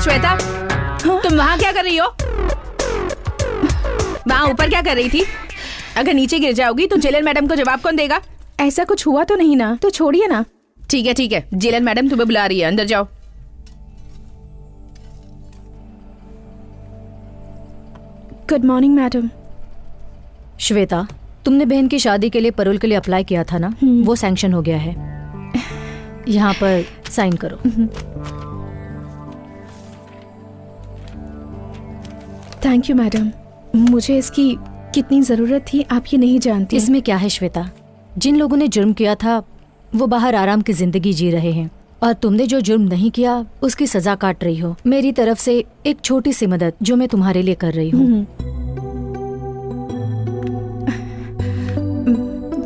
श्वेता, तुम वहाँ क्या कर रही हो? वहाँ ऊपर क्या कर रही थी? अगर नीचे गिर जाओगी तो जेलर मैडम को जवाब कौन देगा? ऐसा कुछ हुआ तो नहीं ना, तो छोड़िए ना। ठीक है, जेलर मैडम तुम्हें बुला रही है, अंदर जाओ। Good morning madam. श्वेता, तुमने बहन की शादी के लिए पैरोल के लिए अप्लाई किया था ना, वो सैंक्शन हो गया है। यहाँ पर साइन करो। थैंक यू मैडम, मुझे इसकी कितनी जरूरत थी आप ये नहीं जानती। इसमें क्या है श्वेता, जिन लोगों ने जुर्म किया था वो बाहर आराम की जिंदगी जी रहे हैं, और तुमने जो जुर्म नहीं किया उसकी सजा काट रही हो। मेरी तरफ से एक छोटी सी मदद जो मैं तुम्हारे लिए कर रही हूँ।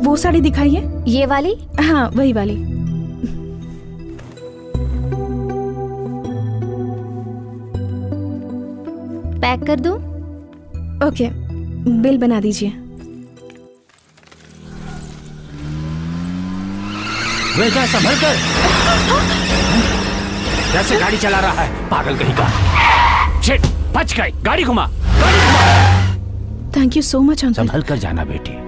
वो साड़ी दिखाइए। ये वाली? हाँ, वही वाली। पैक कर दूं? ओके, बिल बना दीजिए। बेटा संभल कर, कैसे गाड़ी चला रहा है पागल कहीं का। शिट, बच गई। गाड़ी घुमा। Thank you so much uncle. संभल कर जाना बेटी।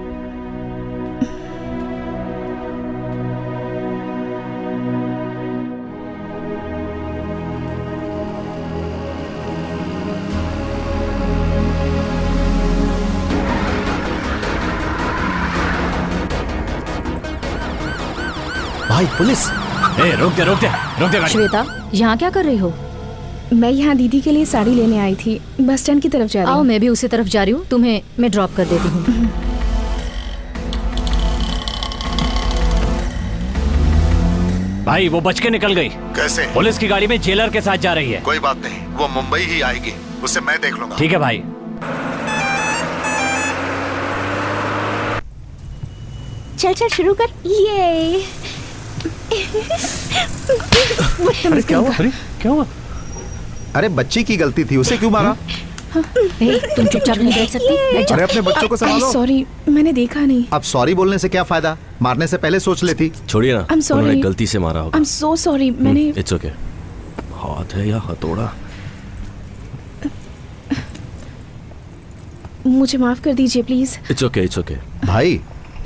भाई पुलिस! रोक दे गाड़ी। श्वेता, यहाँ क्या कर रही हो? मैं यहाँ दीदी के लिए साड़ी लेने आई थी, बस स्टैंड की तरफ जा रही हूँ। आओ, मैं भी उसी तरफ जा रही हूँ, तुम्हें मैं ड्रॉप कर देती हूँ। भाई वो बच के निकल गई। कैसे? पुलिस की गाड़ी में जेलर के साथ जा रही है। कोई बात नहीं, वो मुंबई ही आएगी, उससे मैं देख लूंगा। ठीक है भाई। चल शुरू कर। ये अरे क्या हुआ? अरे बच्ची की गलती थी, उसे क्यों मारा? तुम चुपचाप नहीं बैठ सकती? बैठ अरे अपने बच्चों को संभालो। सॉरी, मैंने देखा नहीं। अब सॉरी बोलने से क्या फायदा, मारने से पहले सोच लेती। छोड़िए ना, I'm sorry. उन्होंने गलती से मारा होगा। I'm so sorry, मैंने। It's okay. हाथ है या हथौड़ा? मुझे माफ कर दीजिए प्लीज। It's okay. भाई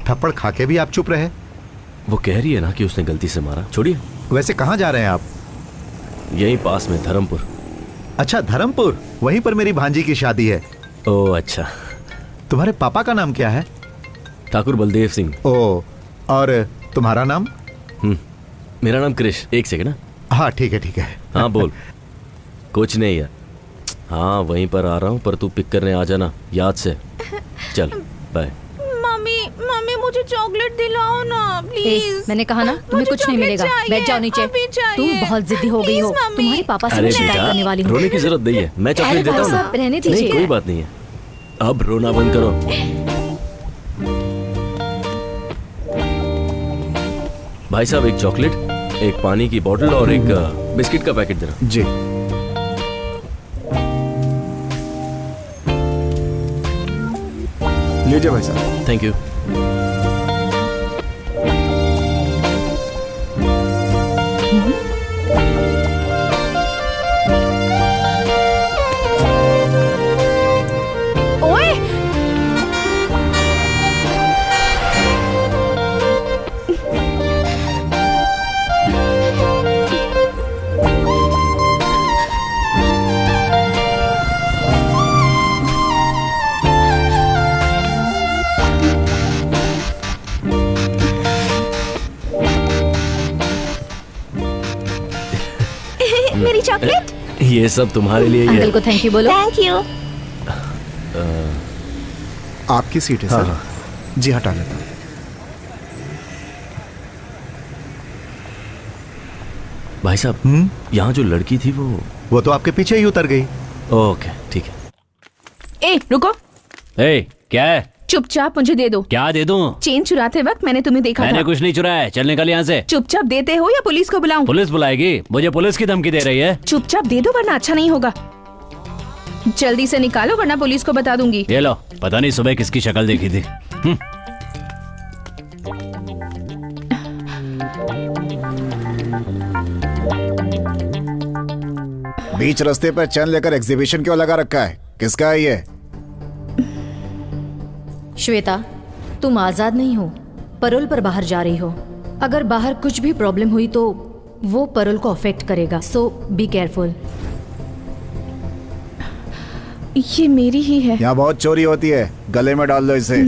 थप्पड़ खा के भी आप चुप रहे। वो कह रही है ना कि उसने गलती से मारा। छोड़िए। वैसे कहाँ जा रहे हैं आप? यहीं पास में, धर्मपुर। अच्छा धर्मपुर, वहीं पर मेरी भांजी की शादी है। ओह अच्छा। तुम्हारे पापा का नाम क्या है? ठाकुर बलदेव सिंह। ओह, और तुम्हारा नाम? मेरा नाम क्रिश। एक सेकंड ना। हाँ ठीक है। हाँ बोल। कुछ नहीं यार। हाँ वहीं पर आ रहा हूँ, पर तू पिक करने आ जाना याद से। चल बाय। मम्मी मुझे चॉकलेट दिलाओ ना प्लीज। मैंने कहा ना तुम्हें कुछ नहीं मिलेगा। बैठ जाओ नीचे। तुम बहुत जिद्दी हो गई हो। तुम्हारे पापा से मैं शिकायत करने वाली हूँ। रोने की जरूरत नहीं है, मैं चॉकलेट देता हूँ ना। रहने दीजिए। नहीं कोई बात नहीं है, अब रोना बंद करो। भाई साहब एक चॉकलेट, एक पानी की बोतल और एक बिस्किट का पैकेट देना। जी। लीजिए भाई साहब। Thank you. मेरी चॉकलेट। ये सब तुम्हारे लिए ही है। अंकल को थैंक यू बोलो। Thank you. आपकी सीट है सर। हाँ। जी हटा लेता हूँ। भाई साहब यहाँ जो लड़की थी वो तो आपके पीछे ही उतर गई। ओके ठीक है। ए रुको। ए क्या है? चुपचाप मुझे दे दो। क्या दे दूं? चेन चुराते वक्त मैंने तुम्हें देखा मैंने था। कुछ नहीं चुराया, चल निकल यहाँ से। चुपचाप देते हो या पुलिस को बुलाऊं? पुलिस बुलाएगी? मुझे पुलिस की धमकी दे रही है। चुपचाप दे दो वरना अच्छा नहीं होगा। जल्दी से निकालो वरना पुलिस को बता दूंगी। ये लो, पता नहीं सुबह किसकी शक्ल देखी थी। बीच रास्ते पर चैन लेकर एग्जीबिशन क्यों लगा रखा है? किसका है ये? श्वेता, तुम आजाद नहीं हो, परोल पर बाहर जा रही हो। अगर बाहर कुछ भी प्रॉब्लम हुई तो वो परोल को अफेक्ट करेगा, सो बी केयरफुल। ये मेरी ही है। यहाँ बहुत चोरी होती है, गले में डाल लो इसे।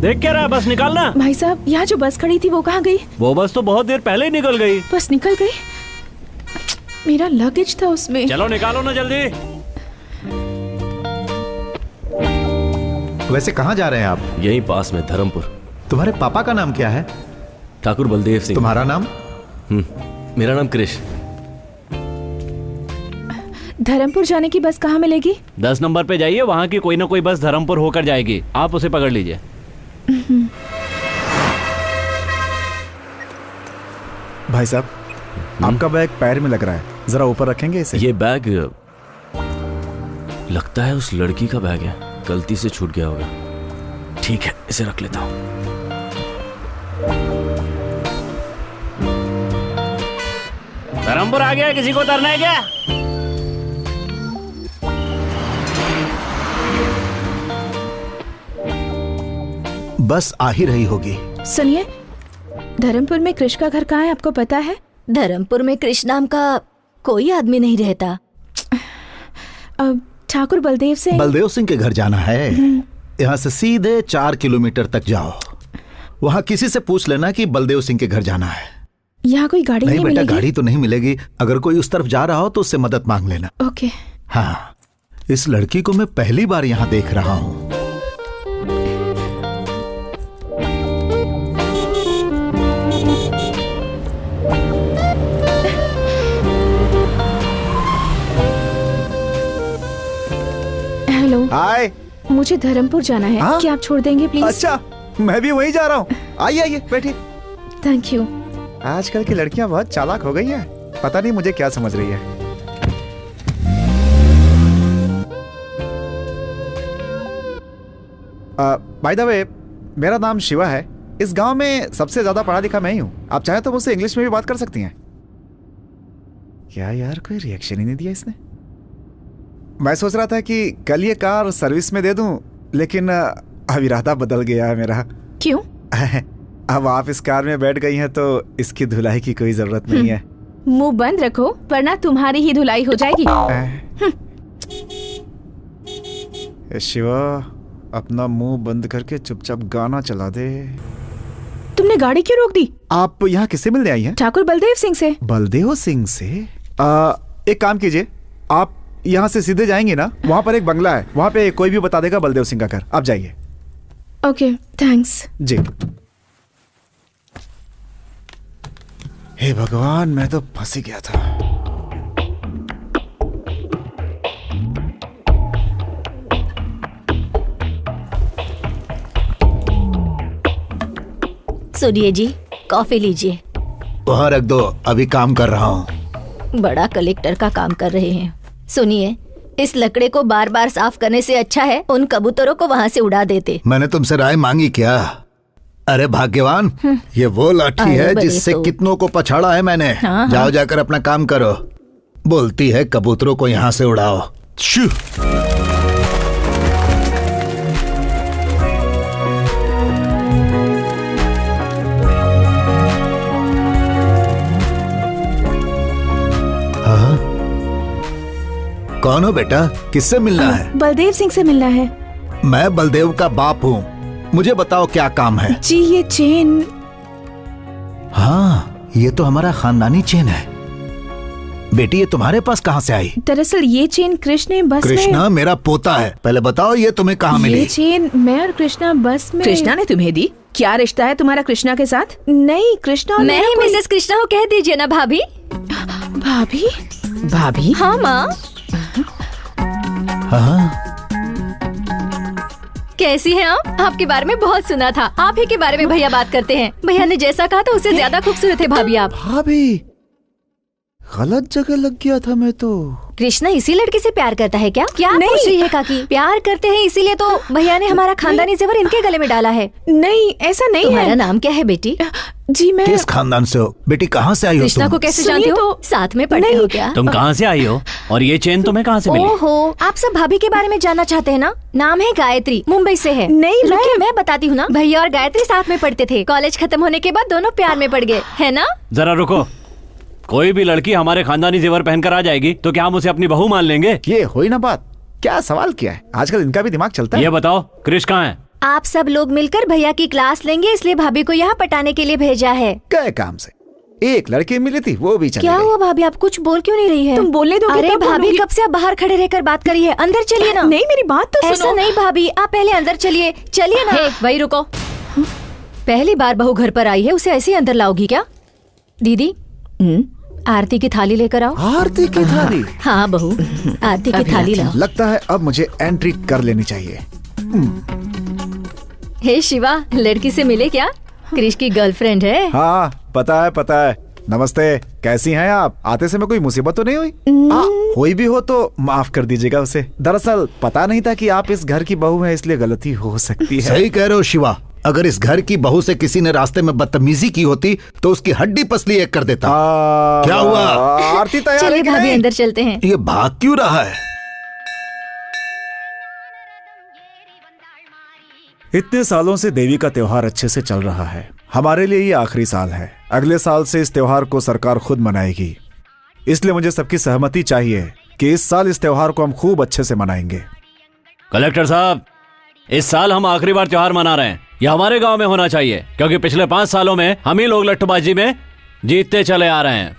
देख क्या रहा है, बस निकालना। भाई साहब, यहाँ जो बस खड़ी थी वो कहाँ गई? वो बस तो बहुत देर पहले ही निकल गई। बस निकल गई? मेरा लगेज था उसमें। चलो निकालो ना जल्दी। वैसे कहाँ जा रहे हैं आप? यहीं पास में, धर्मपुर। तुम्हारे पापा का नाम क्या है? ठाकुर बलदेव सिंह। तुम्हारा नाम? मेरा नाम कृष। धर्मपुर जाने की बस कहाँ मिलेगी? 10 नंबर पे जाइए, वहाँ की कोई ना कोई बस धर्मपुर होकर जाएगी, आप उसे पकड़ लीजिए। भाई साहब, आपका बैग पैर में लग रहा है, जरा ऊपर रखेंगे इसे? ये बैग लगता है उस लड़की का बैग है, गलती से छूट गया होगा। ठीक है, इसे रख लेता हूं। धर्मपुर आ गया, किसी को उतरना है क्या? बस आ ही रही होगी। सुनिए, धर्मपुर में कृष का घर कहाँ है, आपको पता है? धर्मपुर में कृष नाम का कोई आदमी नहीं रहता। अब ठाकुर बलदेव सिंह के घर जाना है। यहाँ से सीधे 4 किलोमीटर तक जाओ, वहाँ किसी से पूछ लेना कि बलदेव सिंह के घर जाना है। यहाँ कोई गाड़ी नहीं बेटा, मिलेगी? गाड़ी तो नहीं मिलेगी। अगर कोई उस तरफ जा रहा हो तो उससे मदद मांग लेना। ओके। हाँ, इस लड़की को मैं पहली बार यहाँ देख रहा हूँ। हेलो। हाय। मुझे धर्मपुर जाना है। हाँ? क्या आप छोड़ देंगे प्लीज? अच्छा, मैं भी वहीं जा रहा हूँ। आइए आइए, बैठिए। Thank you. आजकल की लड़कियां बहुत चालाक हो गई हैं, पता नहीं मुझे क्या समझ रही है। बाय द वे, मेरा नाम शिवा है। इस गांव में सबसे ज्यादा पढ़ा लिखा मैं ही हूँ। आप चाहे तो मुझसे इंग्लिश में भी बात कर सकती हैं। क्या यार, कोई रिएक्शन ही नहीं दिया इसने। मैं सोच रहा था कि कल ये कार सर्विस में दे दूं, लेकिन अब इरादा बदल गया है मेरा। क्यों? अब आप इस कार में बैठ गई हैं तो इसकी धुलाई की कोई जरूरत नहीं है। मुंह बंद रखो, वरना तुम्हारी ही धुलाई हो जाएगी। शिवा, अपना मुंह बंद करके चुपचाप गाना चला दे। तुमने गाड़ी क्यों रोक दी? आप यहाँ किससे मिलने आई हैं? ठाकुर बलदेव सिंह से। बलदेव सिंह से? एक काम कीजिए, आप यहाँ से सीधे जाएंगे ना, वहाँ पर एक बंगला है, वहाँ पे कोई भी बता देगा बलदेव सिंह का घर। आप जाइए। Okay, thanks. जी। हे भगवान, मैं तो फंस ही गया था। सुनिए जी, कॉफी लीजिए। वहाँ रख दो, अभी काम कर रहा हूँ। बड़ा कलेक्टर का काम कर रहे हैं। सुनिए, इस लकड़े को बार बार साफ करने से अच्छा है उन कबूतरों को वहाँ से उड़ा देते। मैंने तुमसे राय मांगी क्या? अरे भाग्यवान, ये वो लाठी है जिससे कितनों को पछाड़ा है मैंने। जाओ, जाकर अपना काम करो। बोलती है कबूतरों को यहाँ से उड़ाओ। शू। कौन हो बेटा, किससे मिलना है? बलदेव सिंह से मिलना है। मैं बलदेव का बाप हूँ, मुझे बताओ क्या काम है? जी, ये चेन। हाँ, ये तो हमारा खानदानी चेन है। बेटी, ये तुम्हारे पास कहाँ से आई? दरअसल ये चेन कृष्ण बस में। कृष्णा मेरा पोता है। पहले बताओ ये तुम्हें कहाँ मिली? ये चेन मैं और कृष्णा बस में। कृष्णा ने तुम्हें दी? क्या रिश्ता है तुम्हारा कृष्णा के साथ? नहीं, कृष्णा और मैं ही मिसेस कृष्णा को कह दीजिए ना भाभी। भाभी? भाभी? हाँ माँ। हाँ। कैसी हैं आप? आपके बारे में बहुत सुना था। आप ही के बारे में भैया बात करते हैं। भैया ने जैसा कहा था उससे ज्यादा खूबसूरत है भाभी आप। भाभी, गलत जगह लग गया था मैं तो। कृष्णा इसी लड़की से प्यार करता है क्या? क्या नहीं। पूछ रही है काकी? प्यार करते हैं इसीलिए तो भैया ने हमारा खानदानी जेवर इनके गले में डाला है। नहीं, ऐसा नहीं तुम्हारा है। नाम क्या है बेटी? जी मैं किस खानदान से हो बेटी? कहाँ से आई हो कृष्णा तुम? को कैसे सुनिए जानते हो? तो- साथ में पढ़ते नहीं। हो क्या? तुम कहाँ से आई हो और ये चेन तुम्हें कहाँ से मिली? ओहो, आप सब भाभी के बारे में जानना चाहते हैं ना? नाम है गायत्री, मुंबई से है। नहीं, रुकिए, मैं बताती हूँ ना। भैया और गायत्री साथ में पढ़ते थे। कॉलेज खत्म होने के बाद दोनों प्यार में पड़ गए, है ना? जरा रुको, कोई भी लड़की हमारे खानदानी जेवर पहनकर आ जाएगी तो क्या हम उसे अपनी बहू मान लेंगे? ये हुई ना बात। क्या सवाल किया है? आजकल इनका भी दिमाग चलता है। ये बताओ क्रिश कहाँ है? आप सब लोग मिलकर भैया की क्लास लेंगे, इसलिए भाभी को यहाँ पटाने के लिए भेजा है। गए काम से। एक लड़की मिली थी, वो भी चली क्या गई। हुआ भाभी, आप कुछ बोल क्यों नहीं रही है? तुम बोलने दोगे अरे तब भाभी, बोलूंगी। कब से आप बाहर खड़े रहकर बात करी है? अंदर चलिए ना। नहीं, मेरी बात तो ऐसा सुनो। नहीं भाभी, आप पहले अंदर चलिए। चलिए ना। वही रुको। पहली बार बहू घर पर आई है, उसे ऐसे ही अंदर लाओगी क्या? दीदी, आरती की थाली लेकर आओ। आरती की थाली। हाँ बहू, आरती की थाली लाओ। लगता है अब मुझे एंट्री कर लेनी चाहिए। हे शिवा, लड़की से मिले क्या? क्रिश की गर्लफ्रेंड है। हाँ पता है पता है। नमस्ते, कैसी हैं आप? आते समय कोई मुसीबत तो नहीं हुई? हुई भी हो तो माफ कर दीजिएगा उसे। दरअसल पता नहीं था कि आप इस घर की बहू हैं, इसलिए गलती हो सकती है। सही कह रहे हो शिवा। अगर इस घर की बहू से किसी ने रास्ते में बदतमीजी की होती तो उसकी हड्डी पसली एक कर देता। क्या हुआ? आरती तैयार है चलिए कि भाभी, नहीं? अंदर चलते हैं। ये भाग क्यों रहा है? इतने सालों से देवी का त्योहार अच्छे से चल रहा है। हमारे लिए ये आखिरी साल है। अगले साल से इस त्योहार को सरकार खुद मनाएगी, इसलिए मुझे सबकी सहमति चाहिए कि इस साल इस त्योहार को हम खूब अच्छे से मनाएंगे। कलेक्टर साहब, इस साल हम आखिरी बार त्योहार मना रहे हैं। यह हमारे गांव में होना चाहिए, क्योंकि पिछले 5 सालों में हम ही लोग लट्ठूबाजी में जीतते चले आ रहे हैं।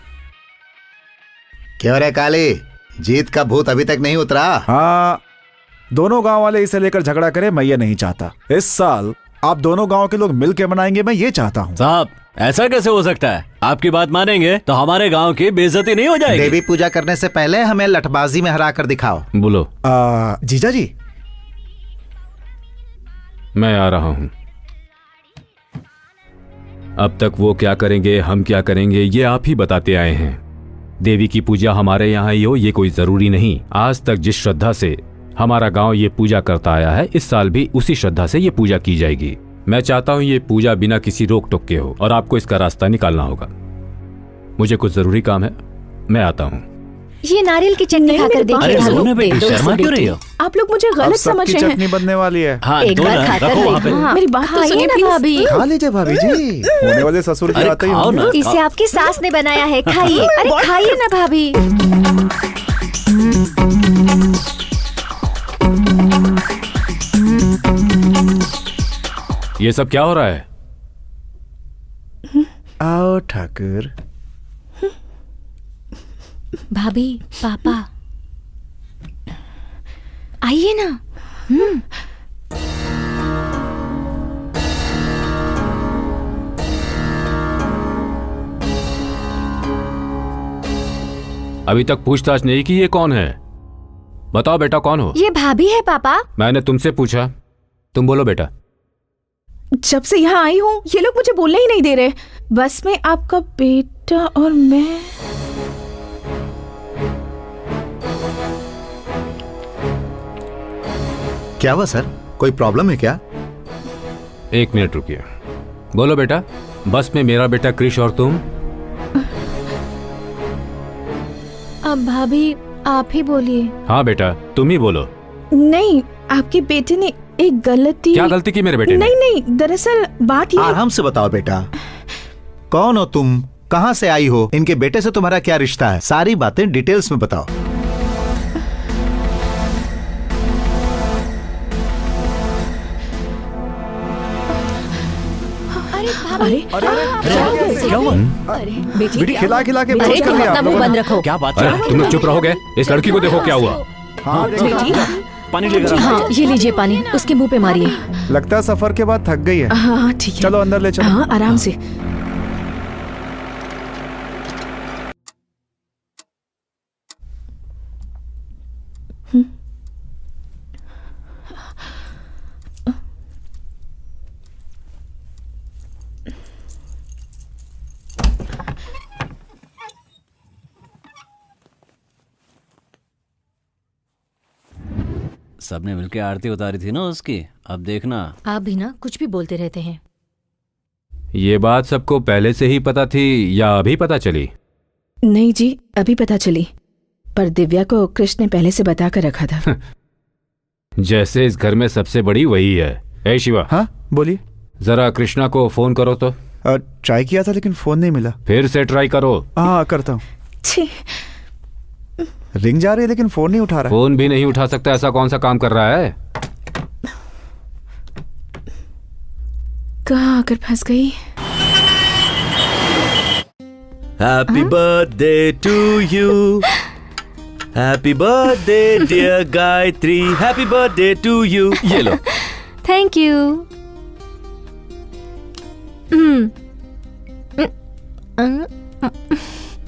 क्यों रे काली, जीत का भूत अभी तक नहीं उतरा? हाँ, दोनों गांव वाले इसे लेकर झगड़ा करें, मैं ये नहीं चाहता। इस साल आप दोनों गांव के लोग मिलकर मनाएंगे, मैं ये चाहता हूँ। साहब, ऐसा कैसे हो सकता है? आपकी बात मानेंगे तो हमारे गांव की बेइज्जती नहीं हो जाएगी। देवी पूजा करने से पहले हमें लठबाजी में हरा कर दिखाओ। बोलो। जीजा जी, मैं आ रहा हूं। अब तक वो क्या करेंगे, हम क्या करेंगे, ये आप ही बताते आए हैं। देवी की पूजा हमारे यहाँ ही हो ये कोई जरूरी नहीं। आज तक जिस श्रद्धा से हमारा गांव ये पूजा करता आया है, इस साल भी उसी श्रद्धा से ये पूजा की जाएगी। मैं चाहता हूँ ये पूजा बिना किसी रोक टोक के हो और आपको इसका रास्ता निकालना होगा। मुझे कुछ जरूरी काम है, मैं आता हूँ। ये नारियल की चटनी खाकर देखिए। अरे भाभी, सोनू बेटी, दे दो शर्मा इसे क्यों रही बेटी। हो? आप लोग मुझे अब गलत सबकी समझ रहे चटनी हैं। बनने वाली है। हाँ, एक दो बार ना, खाकर रखो वहाँ पे। देखो। हाँ, मेरी बात तो खाइए सुनिए, ना please। भाभी। खा लीजिए भाभी जी, होने वाले ससुर की अरे आते ही खाओ होंगे। ना। इसे आपकी सास ने बनाया है, खाइए। अरे खाइए ना भाभी। ये सब क्या हो रहा है? आओ ठाकुर। भाभी, पापा, आइए ना। अभी तक पूछताछ नहीं की, ये कौन है? बताओ बेटा, कौन हो? ये भाभी है पापा। मैंने तुमसे पूछा, तुम बोलो बेटा। जब से यहाँ आई हूँ ये लोग मुझे बोलने ही नहीं दे रहे। बस में आपका बेटा और मैं। क्या हुआ सर, कोई प्रॉब्लम है क्या? 1 मिनट रुकिए। बोलो बेटा, बस में मेरा बेटा क्रिश और तुम। अब भाभी आप ही बोलिए। हाँ बेटा, तुम ही बोलो। नहीं, आपके बेटे ने एक गलती। क्या गलती की मेरे बेटे ने? नहीं नहीं, दरअसल बात ये। आराम से बताओ बेटा, कौन हो तुम, कहाँ से आई हो, इनके बेटे से तुम्हारा क्या रिश्ता है, सारी बातें डिटेल्स में बताओ। अरे अरे क्या हुआ? बेटी खिला खिला के अरे बेहोश कर तुम दिया अपना आप मुंह लोगों बंद ने। रखो। क्या बात अरे है? तुम लोग चुप रहोगे? इस लड़की को देखो क्या हुआ। हाँ, देखो। पानी लेकर आओ। हाँ, ये लीजिए पानी, उसके मुंह पे मारिए। लगता है सफर के बाद थक गई है। हाँ ठीक है। चलो अंदर ले चलो। हाँ आराम से। सबने मिलकर आरती उतारी थी ना उसकी, अब देखना। आप भी ना कुछ भी बोलते रहते हैं। ये बात सबको पहले से ही पता थी या अभी पता चली? नहीं जी, अभी पता चली, पर दिव्या को कृष्ण ने पहले से बता कर रखा था। जैसे इस घर में सबसे बड़ी वही है। ए शिवा। हाँ बोलिए। जरा कृष्णा को फोन करो तो। ट्राई किया था लेकिन फोन नहीं मिला। फिर से ट्राई करो। हाँ करता हूँ। छी, रिंग जा रही है लेकिन फोन नहीं उठा रहा। फोन भी नहीं उठा सकता, ऐसा कौन सा काम कर रहा है? कहाँ आकर फंस गई? Happy birthday to you, happy birthday dear Gayatri, happy birthday to you. ये लो। Thank you.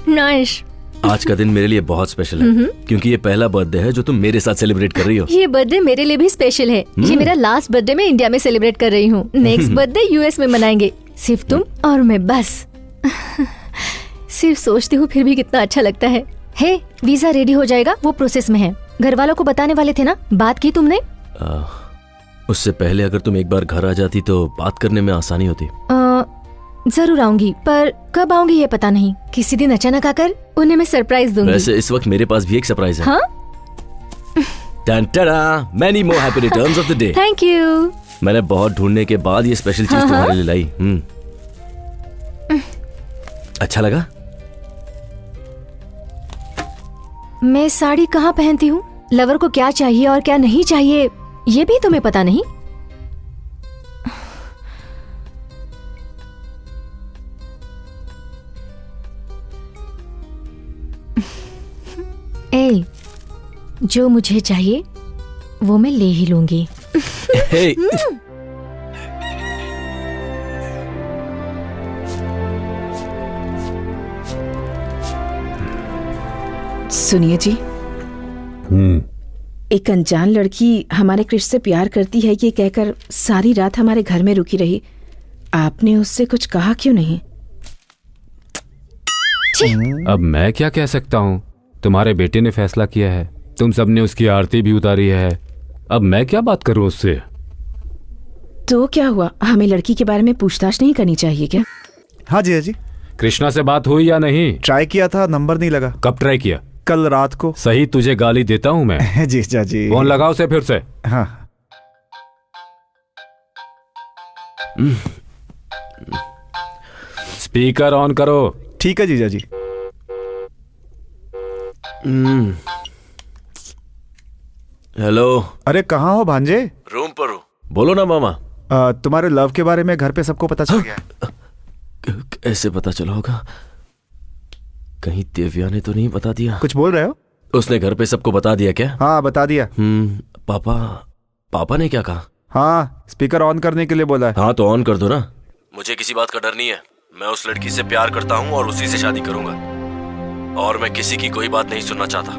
नाइस। आज का दिन मेरे लिए बहुत स्पेशल है क्योंकि ये पहला बर्थडे है जो तुम मेरे साथ सेलिब्रेट कर रही हो। ये बर्थडे मेरे लिए भी स्पेशल है। ये मेरा लास्ट बर्थडे मैं इंडिया में सेलिब्रेट कर रही हूँ। नेक्स्ट बर्थडे यूएस में मनाएंगे, सिर्फ तुम और मैं बस। सिर्फ सोचती हूँ फिर भी कितना अच्छा लगता है। हे, वीजा रेडी हो जाएगा, वो प्रोसेस में है। घर वालों को बताने वाले थे ना, बात की तुमने? उससे पहले अगर तुम एक बार घर आ जाती तो बात करने में आसानी होती। जरूर आऊंगी, पर कब आऊंगी ये पता नहीं। किसी दिन अचानक आकर उन्हें मैं सरप्राइज दूंगी। वैसे इस वक्त मेरे पास भी एक सरप्राइज है। हाँ? Many more happy returns of the day. Thank you. मैंने बहुत ढूंढने के बाद ये स्पेशल चीज तुम्हारे लिए लाई। अच्छा लगा? मैं साड़ी कहाँ पहनती हूँ, लवर को क्या चाहिए और क्या नहीं चाहिए, ये भी तुम्हें पता नहीं? ए, जो मुझे चाहिए वो मैं ले ही लूंगी। Hey. सुनिए जी, एक अनजान लड़की हमारे कृष्ण से प्यार करती है ये कहकर सारी रात हमारे घर में रुकी रही। आपने उससे कुछ कहा क्यों नहीं? अब मैं क्या कह सकता हूँ? तुम्हारे बेटे ने फैसला किया है, तुम सबने उसकी आरती भी उतारी है, अब मैं क्या बात करूँ उससे? तो क्या हुआ, हमें लड़की के बारे में पूछताछ नहीं करनी चाहिए क्या? हाँ जी, हाँ जी। कृष्णा से बात हुई या नहीं? ट्राई किया था, नंबर नहीं लगा। कब ट्राई किया? कल रात को। सही, तुझे गाली देता हूँ मैं। जी जी। फोन लगाओ उसे फिर से। हाँ। स्पीकर ऑन करो। ठीक है जीजा जी। हेलो। अरे कहाँ हो भांजे? रूम पर हूँ। बोलो ना मामा। तुम्हारे लव के बारे में घर पे सबको पता चल गया है। कैसे पता चला होगा? कहीं दिव्या ने तो नहीं बता दिया? कुछ बोल रहे हो? उसने घर पे सबको बता दिया क्या? हाँ बता दिया। पापा ने क्या कहा? हाँ, स्पीकर ऑन करने के लिए बोला है। हाँ तो ऑन कर दो ना। मुझे किसी बात का डर नहीं है। मैं उस लड़की से प्यार करता हूँ और उसी से शादी करूंगा, और मैं किसी की कोई बात नहीं सुनना चाहता।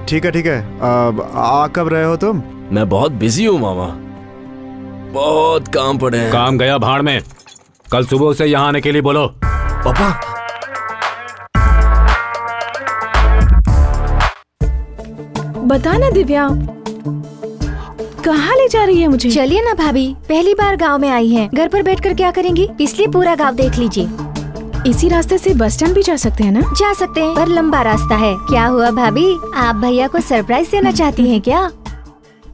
ठीक है ठीक है। आ कब रहे हो तुम? मैं बहुत बिजी हूँ मामा, बहुत काम पड़े हैं। काम गया भाड़ में। कल सुबह उसे यहाँ आने के लिए बोलो। पापा। बता ना दिव्या, कहाँ ले जा रही है मुझे? चलिए ना भाभी, पहली बार गांव में आई हैं, घर पर बैठकर क्या करेंगी, इसलिए पूरा गांव देख लीजिए। इसी रास्ते से बस स्टैंड भी जा सकते हैं ना? जा सकते हैं, पर लंबा रास्ता है। क्या हुआ भाभी, आप भैया को सरप्राइज देना चाहती हैं क्या?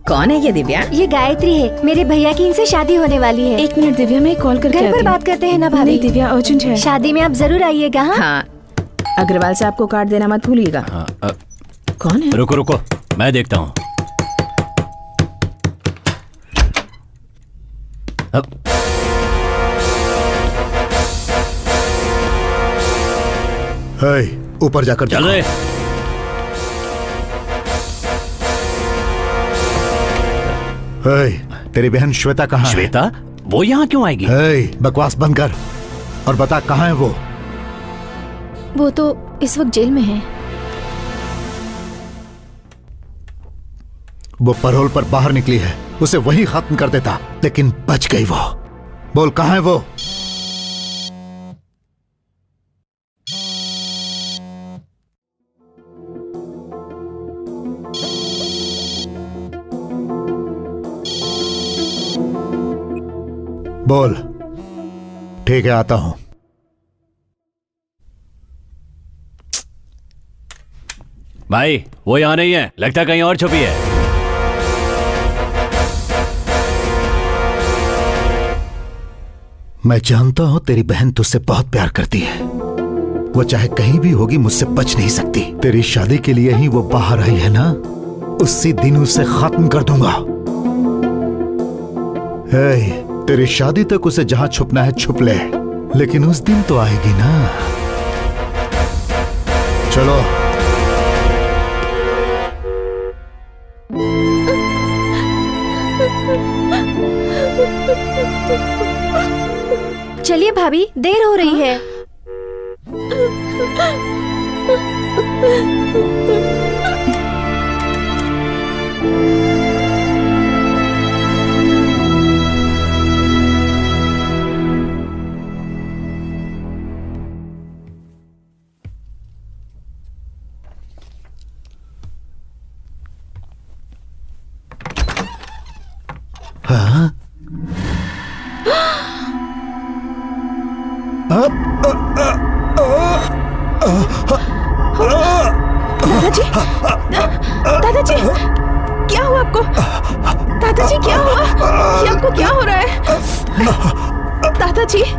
कौन है ये दिव्या? ये गायत्री है, मेरे भैया की इनसे शादी होने वाली है। एक मिनट दिव्या, मैं कॉल करके घर पर आती हूँ। बात करते हैं ना भाभी। नहीं दिव्या, अर्जेंट है। शादी में आप जरूर आइएगा। हाँ, अग्रवाल साहब को कार्ड देना मत भूलिएगा। कौन है? रुको रुको, मैं देखता हूँ। ऊपर जाकर चल रहे। तेरी बहन श्वेता कहाँ है? श्वेता? वो यहाँ क्यों आएगी? बकवास बंद कर और बता कहाँ है वो? वो तो इस वक्त जेल में है। वो पैरोल पर बाहर निकली है, उसे वहीं खत्म कर देता, लेकिन बच गई वो। बोल कहाँ है वो? बोल। ठीक है, आता हूं। भाई वो यहाँ नहीं है, लगता कहीं और छुपी है। मैं जानता हूं तेरी बहन तुझसे बहुत प्यार करती है। वो चाहे कहीं भी होगी, मुझसे बच नहीं सकती। तेरी शादी के लिए ही वो बाहर आई है ना, उसी दिन उसे खत्म कर दूंगा। तेरी शादी तक उसे जहां छुपना है छुप ले, लेकिन उस दिन तो आएगी ना। चलो। चलिए भाभी, देर हो रही है। हाँ? दादाजी, दादाजी, क्या हुआ आपको? दादाजी क्या हुआ? ये आपको क्या हो रहा है? दादाजी, अरे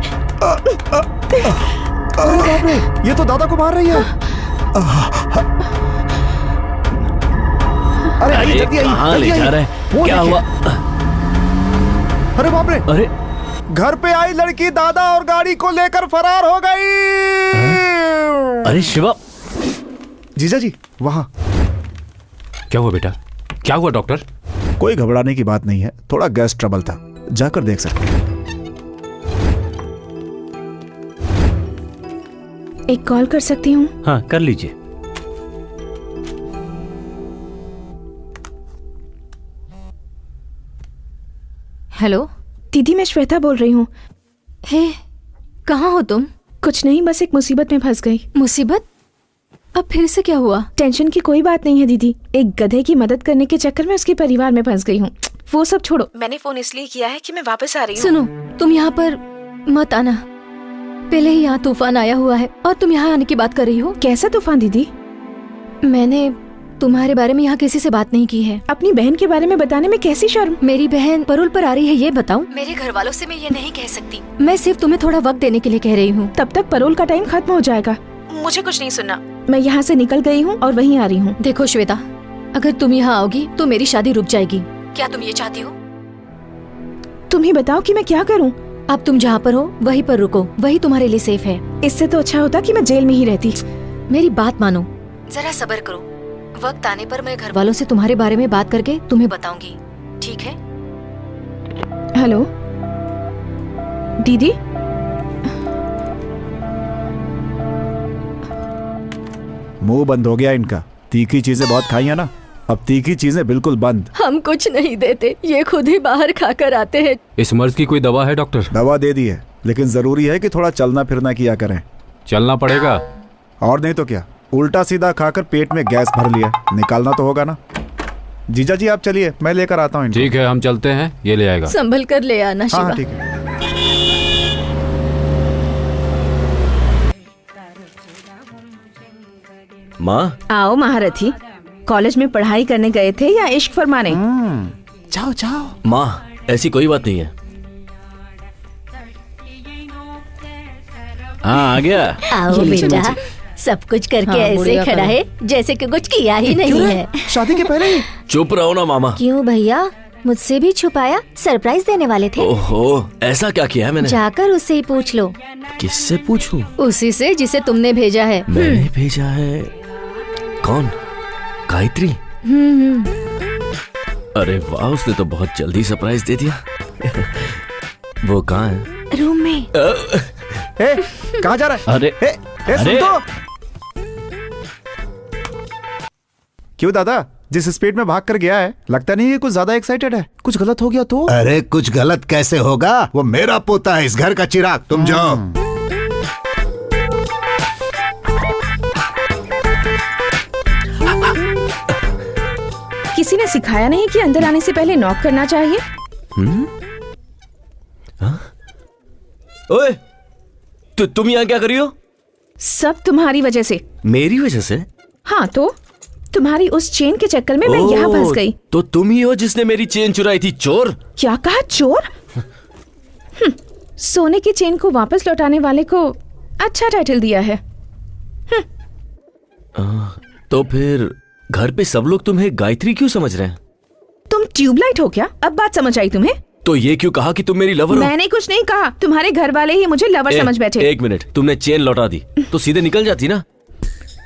बाप रे, ये तो दादा को मार रही है। अरे आइए, जल्दी आइए, कहाँ ले जा रहे हैं? क्या हुआ? अरे बाप रे, अरे घर पे आई लड़की दादा और गाड़ी को लेकर फरार हो गई। अरे शिवा। जीजा जी वहां। क्या हुआ बेटा? क्या हुआ डॉक्टर? कोई घबराने की बात नहीं है, थोड़ा गैस ट्रबल था, जाकर देख सकते हैं। एक कॉल कर सकती हूँ? हाँ कर लीजिए। हेलो दीदी, मैं श्वेता बोल रही हूँ। हे, कहाँ हो तुम? कुछ नहीं, बस एक मुसीबत में फंस गई। मुसीबत? अब फिर से क्या हुआ? टेंशन की कोई बात नहीं है दीदी, एक गधे की मदद करने के चक्कर में उसके परिवार में फंस गई हूँ। वो सब छोड़ो, मैंने फोन इसलिए किया है कि मैं वापस आ रही हूँ। सुनो, तुम यहाँ पर मत आना। पहले ही यहाँ तूफान आया हुआ है और तुम यहाँ आने की बात कर रही हो। कैसा तूफान दीदी? मैंने तुम्हारे बारे में यहाँ किसी से बात नहीं की है। अपनी बहन के बारे में बताने में कैसी शर्म? मेरी बहन परोल पर आ रही है, ये बताऊं? मेरे घर वालों से मैं ये नहीं कह सकती। मैं सिर्फ तुम्हें थोड़ा वक्त देने के लिए कह रही हूँ। तब तक परोल का टाइम खत्म हो जाएगा। मुझे कुछ नहीं सुनना, मैं यहाँ से निकल गई हूँ और वहीं आ रही हूँ। देखो श्वेता, अगर तुम यहाँ आओगी तो मेरी शादी रुक जाएगी। क्या तुम ये चाहती हो? तुम ही बताओ कि मैं क्या करूँ। अब तुम जहाँ पर हो वहीं पर रुको, वही तुम्हारे लिए सेफ है। इससे तो अच्छा होता कि मैं जेल में ही रहती। मेरी बात मानो, जरा सब्र करो। वक्त आने पर मैं घर वालों से तुम्हारे बारे में बात करके तुम्हें बताऊंगी, ठीक है? हेलो दीदी। मुंह बंद हो गया इनका, तीखी चीजें बहुत खाई है ना, अब तीखी चीजें बिल्कुल बंद। हम कुछ नहीं देते, ये खुद ही बाहर खाकर आते हैं। इस मर्ज की कोई दवा है डॉक्टर? दवा दे दी है, लेकिन जरूरी है कि थोड़ा चलना फिरना किया करें। चलना पड़ेगा। और नहीं तो क्या, उल्टा सीधा खाकर पेट में गैस भर लिया, निकालना तो होगा ना। जीजा जी आप चलिए, मैं लेकर आता हूँ। ठीक है, हम चलते हैं, ये ले आएगा। संभल कर ले आना शिवा। हाँ ठीक है। माँ। आओ महारथी, कॉलेज में पढ़ाई करने गए थे या इश्क फरमाने? जाओ जाओ। माँ ऐसी कोई बात नहीं है। हाँ आ गया। आओ बेटा, सब कुछ करके ऐसे खड़ा है जैसे कि कुछ किया ही नहीं है। शादी के पहले ही? चुप रहो ना मामा। क्यों भैया, मुझसे भी छुपाया? सरप्राइज देने वाले थे। ओहो, ऐसा क्या किया है मैंने? जाकर उससे ही पूछ लो। किससे पूछूं? उसी से जिसे तुमने भेजा है। मैंने भेजा है? कौन? गायत्री? अरे वाह, उसने तो बहुत जल्दी सरप्राइज दे दिया। वो कहाँ है? रूम में। कहाँ जा रहा है? अरे सुन तो। क्यों दादा, जिस स्पीड में भाग कर गया है, लगता नहीं है कुछ ज्यादा एक्साइटेड है। कुछ गलत हो गया तो? अरे कुछ गलत कैसे होगा, वो मेरा पोता है, इस घर का चिराग। तुम जाओ। किसी ने सिखाया नहीं कि अंदर आने से पहले नॉक करना चाहिए? ओए, तुम यहाँ क्या कर रही हो? सब तुम्हारी वजह से। मेरी वजह से? हाँ तो तुम्हारी उस चेन के चक्कर में मैं यहाँ फंस गई। तो तुम ही हो जिसने मेरी चेन चुराई थी, चोर? क्या कहा, चोर? सोने की चेन को वापस लौटाने वाले को अच्छा टाइटल दिया है। तो फिर घर पे सब लोग तुम्हें गायत्री क्यों समझ रहे हैं? तुम ट्यूबलाइट हो क्या? अब बात समझ आई तुम्हें? तो ये क्यों कहा कि तुम मेरी लवर हो? मैंने कुछ नहीं कहा, तुम्हारे घर वाले ही मुझे लवर समझ बैठे। एक मिनट, तुमने चेन लौटा दी तो सीधे निकल जाती ना।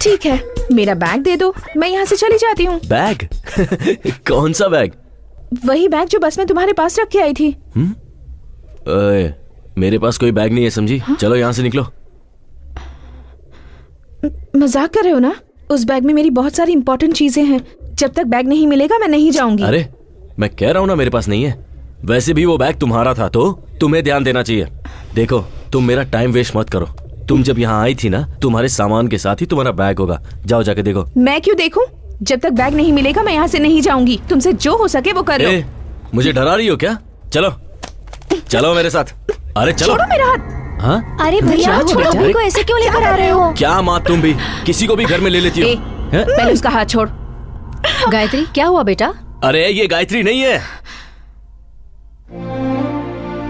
ठीक है, मेरा बैग दे दो, मैं यहाँ से चली जाती हूँ। बैग? कौन सा बैग? वही बैग जो बस में तुम्हारे पास रख के आई थी। ओए, मेरे पास कोई बैग नहीं है, समझी? चलो यहाँ से निकलो। मजाक कर रहे हो ना? उस बैग में मेरी बहुत सारी इंपॉर्टेंट चीजें हैं। जब तक बैग नहीं मिलेगा मैं नहीं जाऊंगी। अरे मैं कह रहा हूँ ना, मेरे पास नहीं है। वैसे भी वो बैग तुम्हारा था तो तुम्हें ध्यान देना चाहिए। देखो, तुम मेरा टाइम वेस्ट मत करो। तुम जब यहाँ आई थी ना, तुम्हारे सामान के साथ ही तुम्हारा बैग होगा। जाओ जाके देखो। मैं क्यों देखूं? जब तक बैग नहीं मिलेगा मैं यहाँ से नहीं जाऊंगी। तुमसे जो हो सके वो कर लो। मुझे डरा रही हो क्या? चलो चलो मेरे साथ। अरे चलो। छोड़ो मेरा हाथ। हाँ? अरे भैया, छोड़ो, अभी को ऐसे क्यों लेकर आ रहे हो? क्या माँ, तुम भी किसी को भी घर में ले लेती हो? पहले उसका हाथ छोड़। गायत्री, क्या हुआ बेटा? अरे ये गायत्री नहीं है।